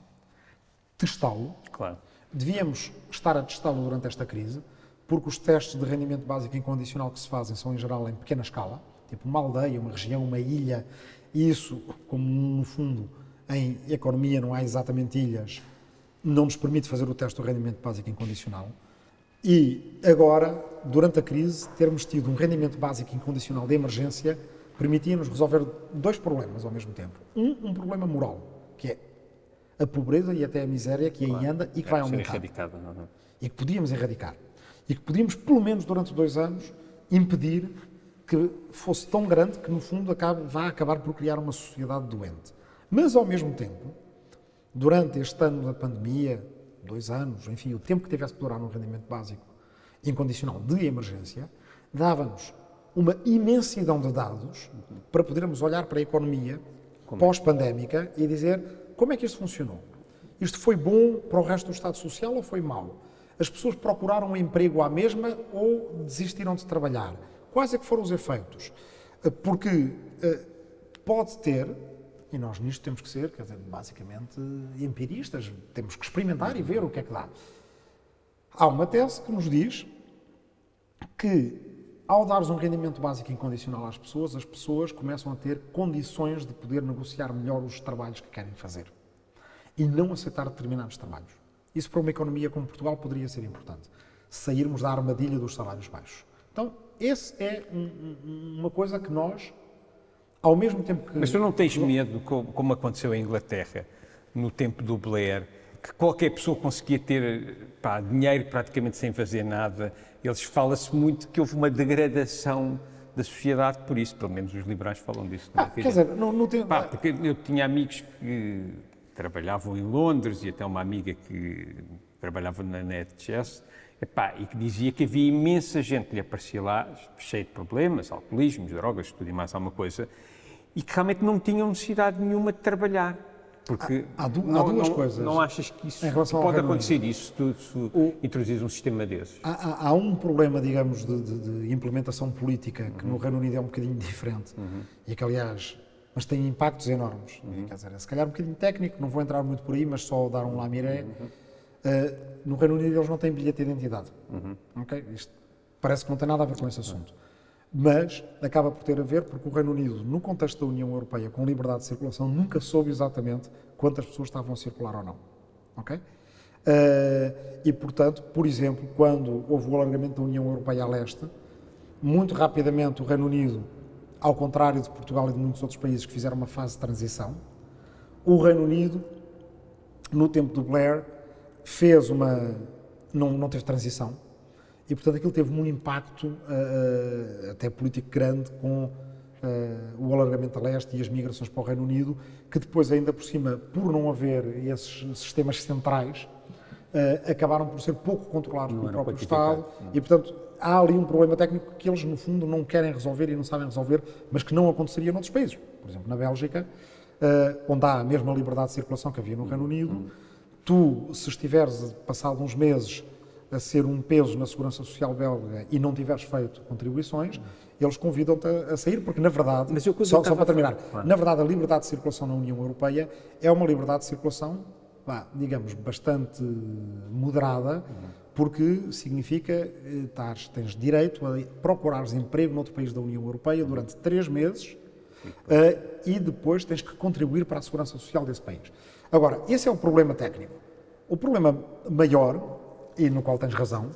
testá-lo. Claro. Devíamos estar a testá-lo durante esta crise, porque os testes de rendimento básico incondicional que se fazem são, em geral, em pequena escala, tipo uma aldeia, uma região, uma ilha, e isso, como no fundo, em economia não há exatamente ilhas, não nos permite fazer o teste do rendimento básico incondicional. E agora, durante a crise, termos tido um rendimento básico incondicional de emergência permitia-nos resolver dois problemas ao mesmo tempo. Um problema moral, que é a pobreza e até a miséria que aí anda e que vai aumentar. E que podíamos erradicar. E que podíamos, pelo menos durante 2 anos, impedir que fosse tão grande que, no fundo, vai acabar por criar uma sociedade doente. Mas, ao mesmo tempo, durante este ano da pandemia, 2 anos, enfim, o tempo que tivesse de durar no rendimento básico incondicional de emergência, dava-nos uma imensidão de dados para podermos olhar para a economia pós-pandémica e dizer como é que isto funcionou. Isto foi bom para o resto do Estado Social ou foi mau? As pessoas procuraram um emprego à mesma ou desistiram de trabalhar? Quais é que foram os efeitos? Porque pode ter, e nós nisto temos que ser, quer dizer, basicamente empiristas, temos que experimentar e ver o que é que dá. Há uma tese que nos diz que, ao dares um rendimento básico incondicional às pessoas, as pessoas começam a ter condições de poder negociar melhor os trabalhos que querem fazer e não aceitar determinados trabalhos. Isso para uma economia como Portugal poderia ser importante. Sairmos da armadilha dos salários baixos. Então, esse é uma coisa que nós, ao mesmo tempo que... Mas tu não tens medo, como aconteceu em Inglaterra, no tempo do Blair, que qualquer pessoa conseguia ter dinheiro praticamente sem fazer nada? Fala-se muito que houve uma degradação da sociedade por isso, pelo menos os liberais falam disso. Quer dizer, não tem... Porque eu tinha amigos que trabalhavam em Londres e até uma amiga que trabalhava na NHS, e que dizia que havia imensa gente que lhe aparecia lá, cheia de problemas, alcoolismo, drogas, tudo e mais alguma coisa, e que realmente não tinham necessidade nenhuma de trabalhar. Porque há duas coisas. Não achas que isso pode acontecer isso, se introduzires um sistema desses? Há um problema, digamos, de implementação política que no Reino Unido é um bocadinho diferente e que, aliás, mas tem impactos enormes. Quer dizer, se calhar um bocadinho técnico, não vou entrar muito por aí, mas só dar um lamiré. No Reino Unido eles não têm bilhete de identidade. Okay? Isto parece que não tem nada a ver com esse assunto. Mas acaba por ter a ver porque o Reino Unido, no contexto da União Europeia, com liberdade de circulação, nunca soube exatamente quantas pessoas estavam a circular ou não. Okay? E, portanto, por exemplo, quando houve o alargamento da União Europeia a leste, muito rapidamente o Reino Unido, ao contrário de Portugal e de muitos outros países que fizeram uma fase de transição, o Reino Unido, no tempo do Blair, fez não teve transição e, portanto, aquilo teve um impacto até político grande com o alargamento a leste e as migrações para o Reino Unido, que depois, ainda por cima, por não haver esses sistemas centrais, acabaram por ser pouco controlados pelo próprio Estado e, portanto, há ali um problema técnico que eles, no fundo, não querem resolver e não sabem resolver, mas que não aconteceria noutros países. Por exemplo, na Bélgica, onde há a mesma liberdade de circulação que havia no Reino Unido, tu, se estiveres, passado uns meses, a ser um peso na Segurança Social belga e não tiveres feito contribuições, eles convidam-te a sair, porque, na verdade, só para terminar, na verdade, a liberdade de circulação na União Europeia é uma liberdade de circulação, digamos, bastante moderada, porque significa que tens direito a procurares emprego noutro país da União Europeia durante 3 meses e depois tens que contribuir para a Segurança Social desse país. Agora, esse é o problema técnico. O problema maior, e no qual tens razão,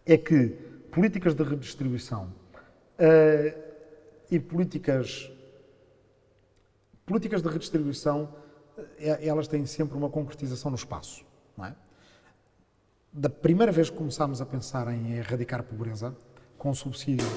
é que políticas de redistribuição e políticas de redistribuição, elas têm sempre uma concretização no espaço, não é? Da primeira vez que começámos a pensar em erradicar a pobreza com subsídios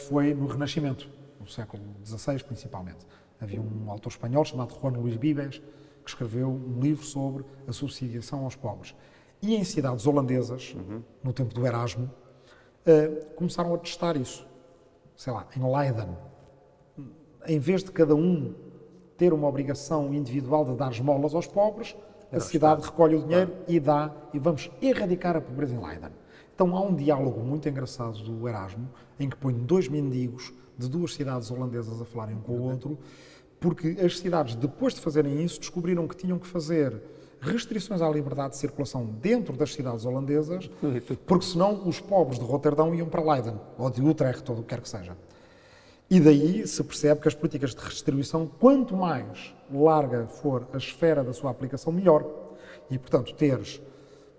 foi no Renascimento, no século XVI principalmente. Havia um autor espanhol chamado Juan Luis Vives que escreveu um livro sobre a subsidiação aos pobres. E em cidades holandesas, no tempo do Erasmo, começaram a testar isso. Sei lá, em Leiden, em vez de cada um ter uma obrigação individual de dar esmolas aos pobres, a cidade recolhe o dinheiro e dá, e vamos erradicar a pobreza em Leiden. Então há um diálogo muito engraçado do Erasmo, em que põe 2 mendigos de 2 cidades holandesas a falarem um com o outro, porque as cidades, depois de fazerem isso, descobriram que tinham que fazer restrições à liberdade de circulação dentro das cidades holandesas, porque senão os pobres de Roterdão iam para Leiden, ou de Utrecht, ou do que quer que seja. E daí se percebe que as políticas de redistribuição, quanto mais larga for a esfera da sua aplicação, melhor. E, portanto, teres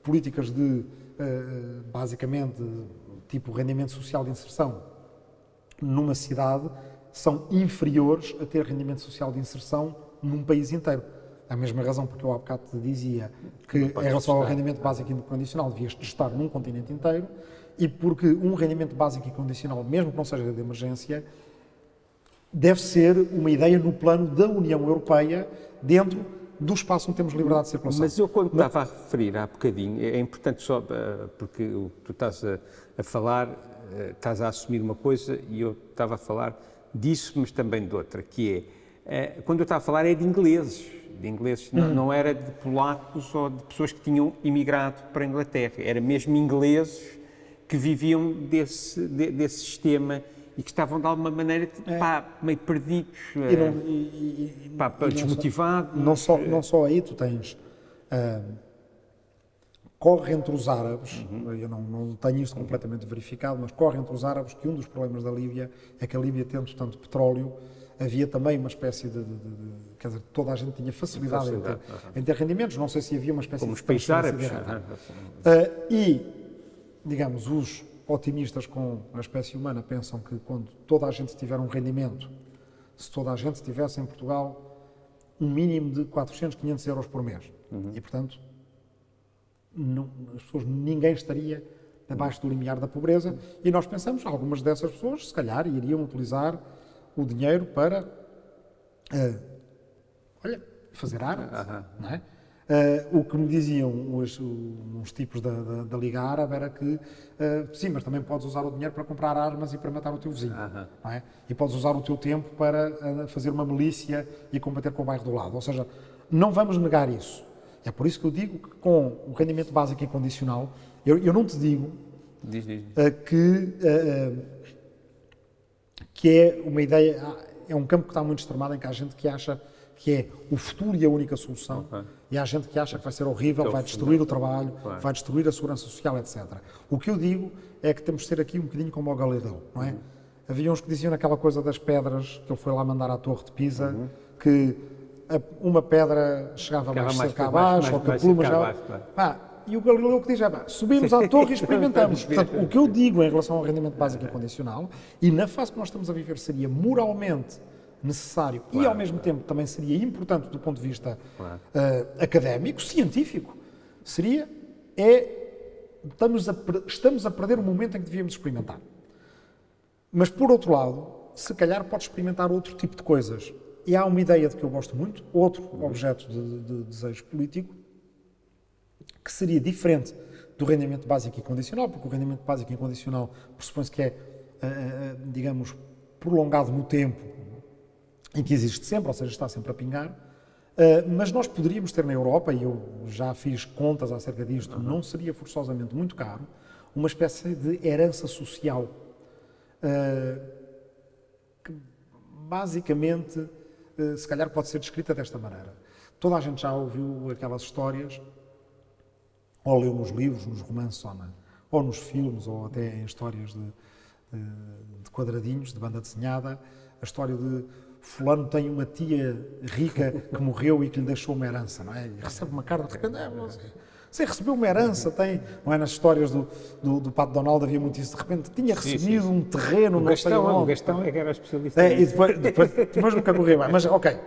políticas de, basicamente, tipo rendimento social de inserção numa cidade, são inferiores a ter rendimento social de inserção num país inteiro. A mesma razão porque eu há bocado te dizia que, em relação ao rendimento básico incondicional, devias testar num continente inteiro, e porque um rendimento básico e condicional, mesmo que não seja de emergência, deve ser uma ideia no plano da União Europeia, dentro do espaço onde temos liberdade de circulação. Mas eu, quando estava a referir há bocadinho, é importante só, porque o que tu estás a falar, estás a assumir uma coisa e eu estava a falar disso, mas também de outra, que quando eu estava a falar é de ingleses, não era de polacos ou de pessoas que tinham imigrado para a Inglaterra, era mesmo ingleses que viviam desse sistema e que estavam de alguma maneira meio perdidos, desmotivados. Não só aí, tu tens... corre entre os árabes, eu não tenho isto completamente verificado, mas corre entre os árabes que um dos problemas da Líbia é que a Líbia, tendo tanto petróleo, havia também uma espécie quer dizer, toda a gente tinha facilidade em ter rendimentos, não sei se havia uma espécie como de... os países árabes. E, digamos, os otimistas com a espécie humana pensam que quando toda a gente tiver um rendimento, se toda a gente tivesse em Portugal um mínimo de 400, 500 euros por mês, e, portanto, ninguém estaria abaixo do limiar da pobreza, e nós pensamos, algumas dessas pessoas, se calhar, iriam utilizar o dinheiro para, fazer arte, não é? O que me diziam uns tipos da Liga Árabe era que, sim, mas também podes usar o dinheiro para comprar armas e para matar o teu vizinho, não é? E podes usar o teu tempo para fazer uma milícia e combater com o bairro do lado, ou seja, não vamos negar isso. É por isso que eu digo que com o rendimento básico incondicional, eu não te digo que é uma ideia, é um campo que está muito extremado em que há gente que acha que é o futuro e a única solução, e há gente que acha que vai ser horrível, vai destruir o trabalho, vai destruir a segurança social, etc. O que eu digo é que temos de ser aqui um bocadinho como o Galileu, não é? Havia uns que diziam naquela coisa das pedras, que ele foi lá mandar à Torre de Pisa, que uma pedra chegava mais cerca abaixo, ou que a pluma já... E o Galileu o que diz subimos à torre e experimentamos. Portanto, o que eu digo em relação ao rendimento básico incondicional, e na fase que nós estamos a viver seria moralmente necessário e ao mesmo tempo também seria importante do ponto de vista académico, científico, estamos a perder o momento em que devíamos experimentar. Mas, por outro lado, se calhar pode experimentar outro tipo de coisas. E há uma ideia de que eu gosto muito, outro objeto de desejo político, que seria diferente do rendimento básico incondicional, porque o rendimento básico incondicional pressupõe-se que é, digamos, prolongado no tempo, em que existe sempre, ou seja, está sempre a pingar, mas nós poderíamos ter na Europa, e eu já fiz contas acerca disto, não seria forçosamente muito caro, uma espécie de herança social, que basicamente, se calhar pode ser descrita desta maneira. Toda a gente já ouviu aquelas histórias, ou leu nos livros, nos romances, ou nos filmes, ou até em histórias de quadradinhos, de banda desenhada, a história de fulano tem uma tia rica que morreu e que lhe deixou uma herança, não é? E recebe uma carta, de repente, você recebeu uma herança, não é? Nas histórias do Pato Donald havia muito isso, de repente tinha recebido um terreno, não sei onde. O Gastão é que era especialista. E depois nunca correu bem, mas ok.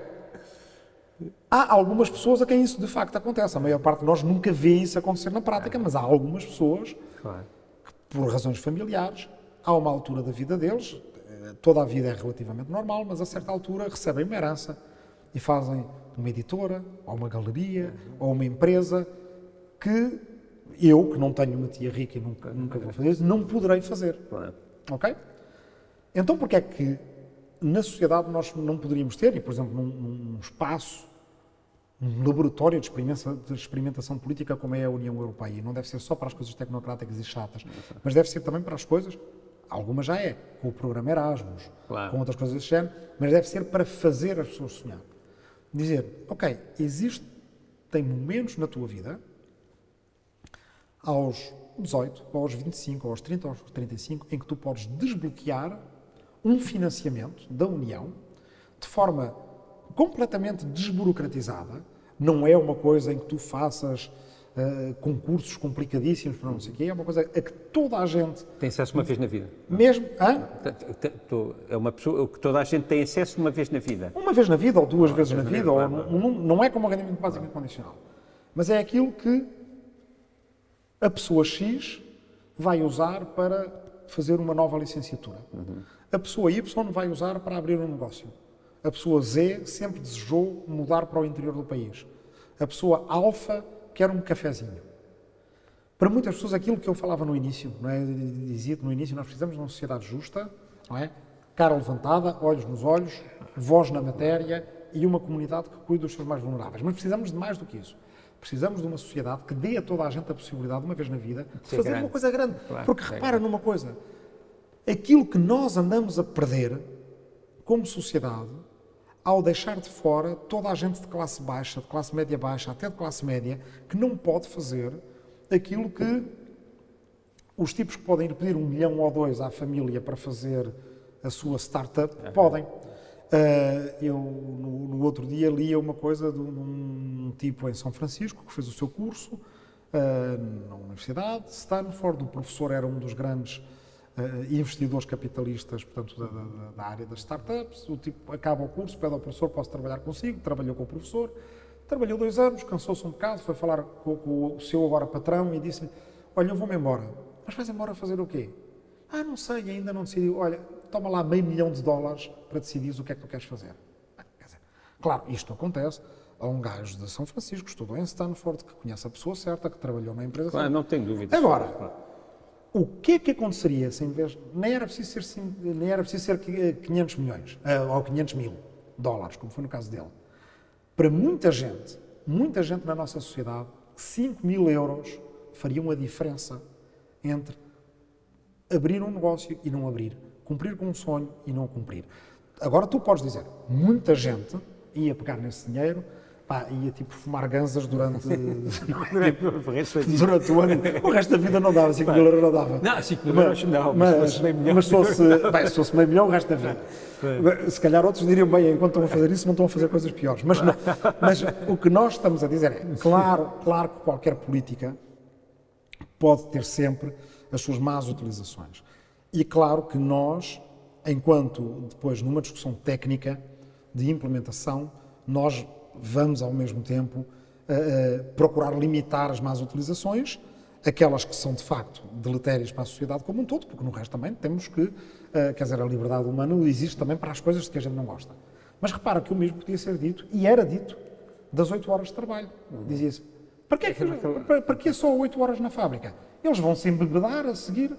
Há algumas pessoas a quem isso de facto acontece. A maior parte de nós nunca vê isso acontecer na prática, mas há algumas pessoas que, por razões familiares, há uma altura da vida deles, toda a vida é relativamente normal, mas a certa altura recebem uma herança e fazem uma editora, ou uma galeria, ou uma empresa que eu, que não tenho uma tia rica e nunca vou fazer isso, não poderei fazer. Ok? Então, porque é que na sociedade nós não poderíamos ter, e por exemplo, num espaço, um laboratório de experimentação política como é a União Europeia, e não deve ser só para as coisas tecnocráticas e chatas, mas deve ser também para as coisas, algumas já é, com o programa Erasmus, com outras coisas desse género, mas deve ser para fazer as pessoas sonhar. Dizer, ok, tem momentos na tua vida, aos 18, ou aos 25, ou aos 30, ou aos 35, em que tu podes desbloquear um financiamento da União de forma completamente desburocratizada. Não é uma coisa em que tu faças concursos complicadíssimos para não sei o quê, é uma coisa a que toda a gente... Tem acesso uma vez na vida. Mesmo... É uma pessoa que toda a gente tem acesso uma vez na vida. Uma vez na vida, ou duas vezes na vida, ou não é como o rendimento básico incondicional. Mas é aquilo que a pessoa X vai usar para fazer uma nova licenciatura. A pessoa Y vai usar para abrir um negócio. A pessoa Z sempre desejou mudar para o interior do país. A pessoa alfa quer um cafezinho. Para muitas pessoas, aquilo que eu falava no início, não é? Dizia que no início nós precisamos de uma sociedade justa, não é? Cara levantada, olhos nos olhos, voz na matéria e uma comunidade que cuide dos seus mais vulneráveis. Mas precisamos de mais do que isso. Precisamos de uma sociedade que dê a toda a gente a possibilidade, uma vez na vida, de fazer uma coisa grande. Claro, porque repara numa coisa, aquilo que nós andamos a perder como sociedade, ao deixar de fora toda a gente de classe baixa, de classe média baixa, até de classe média, que não pode fazer aquilo que os tipos que podem ir pedir 1 milhão ou 2 à família para fazer a sua startup, podem. Eu, no outro dia, li uma coisa de um tipo em São Francisco que fez o seu curso na Universidade de Stanford. O professor era um dos grandes investidores capitalistas, portanto, da área das startups. O tipo acaba o curso, pede ao professor, posso trabalhar consigo? Trabalhou com o professor. Trabalhou 2 anos, cansou-se um bocado, foi falar com o seu agora patrão e disse-lhe: olha, eu vou-me embora. Mas vais embora fazer o quê? Ah, não sei, ainda não decidi. Olha, toma lá $500 mil para decidir o que é que tu queres fazer. Quer dizer, claro, isto acontece a um gajo de São Francisco, que estudou em Stanford, que conhece a pessoa certa, que trabalhou na empresa certa. Não tenho dúvidas. Agora, o que é que aconteceria se, em vez, nem era preciso ser 500 milhões, ou 500 mil dólares, como foi no caso dele. Para muita gente na nossa sociedade, 5 mil euros fariam a diferença entre abrir um negócio e não abrir, cumprir com um sonho e não cumprir. Agora tu podes dizer, muita gente ia pegar nesse dinheiro, ia tipo fumar ganzas durante o ano. O resto da vida não dava, 5 mil euros não dava. Não, 5 mil euros não, mas se fosse meio milhão, o resto da vida. Se calhar outros diriam, bem, enquanto estão a fazer isso, não estão a fazer coisas piores. Mas o que nós estamos a dizer é, claro que qualquer política pode ter sempre as suas más utilizações. E claro que nós, enquanto depois numa discussão técnica de implementação, nós vamos ao mesmo tempo procurar limitar as más utilizações, aquelas que são de facto deletérias para a sociedade como um todo, porque no resto também temos que, quer dizer, a liberdade humana existe também para as coisas de que a gente não gosta. Mas repara que o mesmo podia ser dito, e era dito, das 8 horas de trabalho. Dizia-se, para que só 8 horas na fábrica? Eles vão se embebedar a seguir.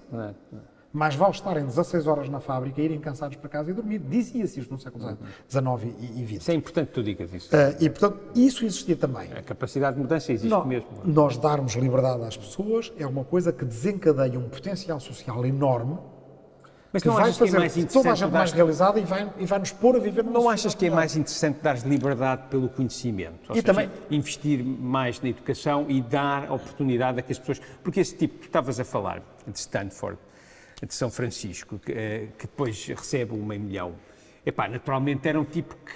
Mais vale estarem 16 horas na fábrica e irem cansados para casa e dormir. Dizia-se isto no século XIX e XX. Isso é importante que tu digas isso. E, portanto, isso existia também. A capacidade de mudança existe mesmo. Nós darmos liberdade às pessoas é uma coisa que desencadeia um potencial social enorme, mas que não vai achas que é fazer mais interessante toda a gente mais realizada e vai nos pôr a viver numa Não achas que é melhor. mais interessante dar liberdade pelo conhecimento? Ou seja, também investir mais na educação e dar oportunidade a que as pessoas... Porque esse tipo que tu estavas a falar, de Stanford, de São Francisco, que depois recebe o $500 mil, naturalmente era um tipo que,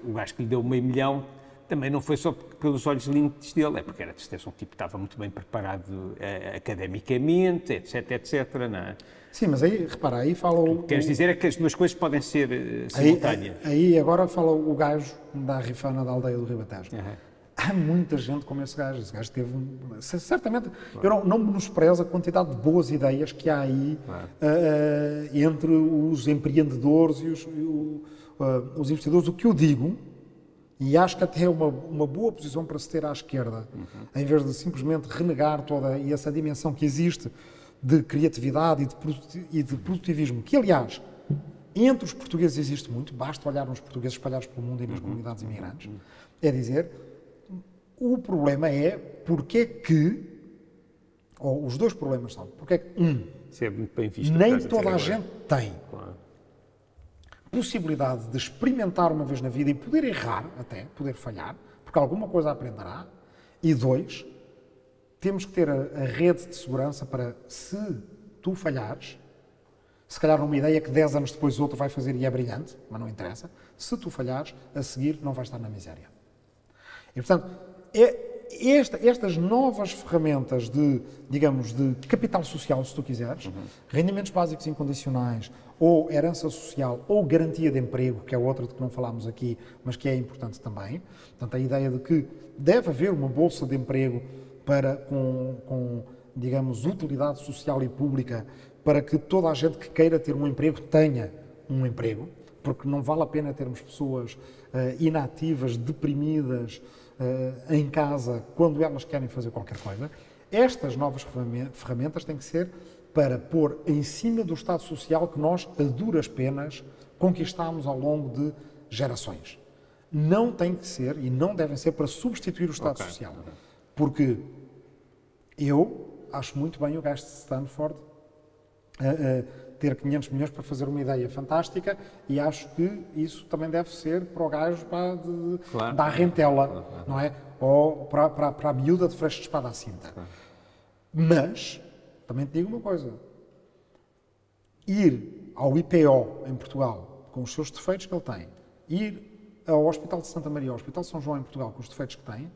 o gajo que lhe deu o $500 mil também não foi só pelos olhos lindos dele, é porque era de certeza um tipo que estava muito bem preparado academicamente, etc, não é? Sim, mas aí, repara, aí fala o... Queres dizer é que as duas coisas podem ser simultâneas. Aí agora fala o gajo da Rifana da aldeia do Ribatejo. Há muita gente como esse gajo teve... Certamente, eu não menosprezo a quantidade de boas ideias que há aí entre os empreendedores e os investidores. O que eu digo, e acho que até é uma boa posição para se ter à esquerda, em vez de simplesmente renegar toda essa dimensão que existe de criatividade e de produtivismo, que, aliás, entre os portugueses existe muito, basta olhar nos portugueses espalhados pelo mundo e nas comunidades imigrantes, é dizer, o problema é porque é que, ou os dois problemas são, porque é que, é muito bem visto, nem toda a gente tem possibilidade de experimentar uma vez na vida e poder errar até, poder falhar, porque alguma coisa aprenderá, e 2, temos que ter a rede de segurança para, se tu falhares, se calhar numa ideia que 10 anos depois outro vai fazer e é brilhante, mas não interessa, se tu falhares, a seguir não vais estar na miséria. E, portanto, estas novas ferramentas de, digamos, de capital social, se tu quiseres, rendimentos básicos incondicionais, ou herança social, ou garantia de emprego, que é outra de que não falámos aqui, mas que é importante também. Portanto, a ideia de que deve haver uma bolsa de emprego com digamos, utilidade social e pública para que toda a gente que queira ter um emprego tenha um emprego, porque não vale a pena termos pessoas inativas, deprimidas, em casa, quando elas querem fazer qualquer coisa. Estas novas ferramentas têm que ser para pôr em cima do Estado Social que nós, a duras penas, conquistámos ao longo de gerações. Não tem que ser e não devem ser para substituir o Estado Social. Porque eu acho muito bem o gajo de Stanford ter 500 milhões para fazer uma ideia fantástica e acho que isso também deve ser para o gajo da rentela, não é? Ou para a miúda de freixo de espada à cinta. Mas, também te digo uma coisa, ir ao IPO em Portugal com os seus defeitos que ele tem, ir ao Hospital de Santa Maria, ao Hospital de São João em Portugal com os defeitos que tem,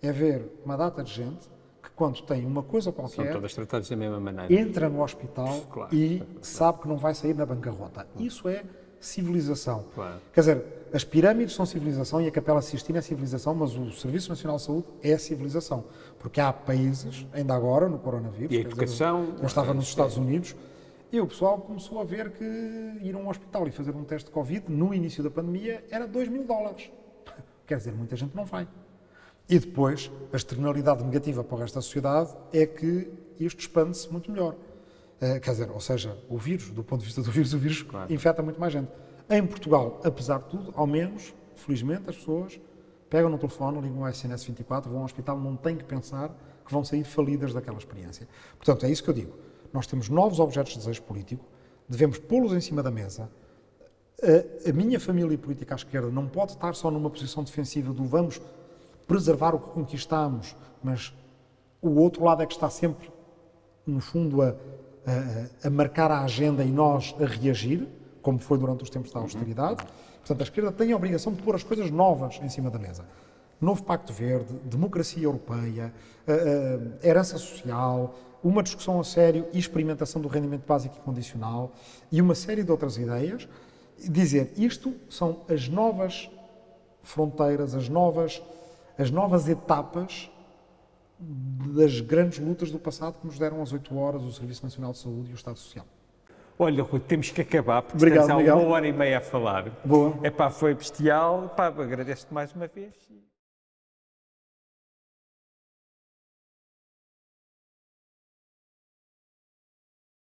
é ver uma data de gente que quando tem uma coisa qualquer, são todas tratadas da mesma maneira, entra no hospital e sabe que não vai sair na bancarrota. Isso é civilização. Quer dizer, as pirâmides são civilização e a Capela Sistina é civilização, mas o Serviço Nacional de Saúde é civilização. Porque há países, ainda agora, no coronavírus, e a educação, eu estava nos Estados Unidos, e o pessoal começou a ver que ir a um hospital e fazer um teste de Covid, no início da pandemia, era $2.000. Quer dizer, muita gente não vai. E depois, a externalidade negativa para o resto da sociedade é que isto expande-se muito melhor. Quer dizer, ou seja, o vírus, do ponto de vista do vírus, o vírus infecta muito mais gente. Em Portugal, apesar de tudo, ao menos, felizmente, as pessoas pegam no telefone, ligam ao SNS 24, vão ao hospital, não têm que pensar que vão sair falidas daquela experiência. Portanto, é isso que eu digo. Nós temos novos objetos de desejo político, devemos pô-los em cima da mesa. A minha família política à esquerda não pode estar só numa posição defensiva do vamos preservar o que conquistamos, mas o outro lado é que está sempre, no fundo, a marcar a agenda e nós a reagir, como foi durante os tempos da austeridade. Portanto, a esquerda tem a obrigação de pôr as coisas novas em cima da mesa. Novo Pacto Verde, democracia europeia, herança social, uma discussão a sério e experimentação do rendimento básico e condicional e uma série de outras ideias. Dizer, isto são as novas fronteiras, as novas etapas das grandes lutas do passado que nos deram às 8 horas o Serviço Nacional de Saúde e o Estado Social. Olha, Rui, temos que acabar, porque Obrigado, estamos há 1 hora e meia a falar. Boa. Foi bestial. Agradeço-te mais uma vez.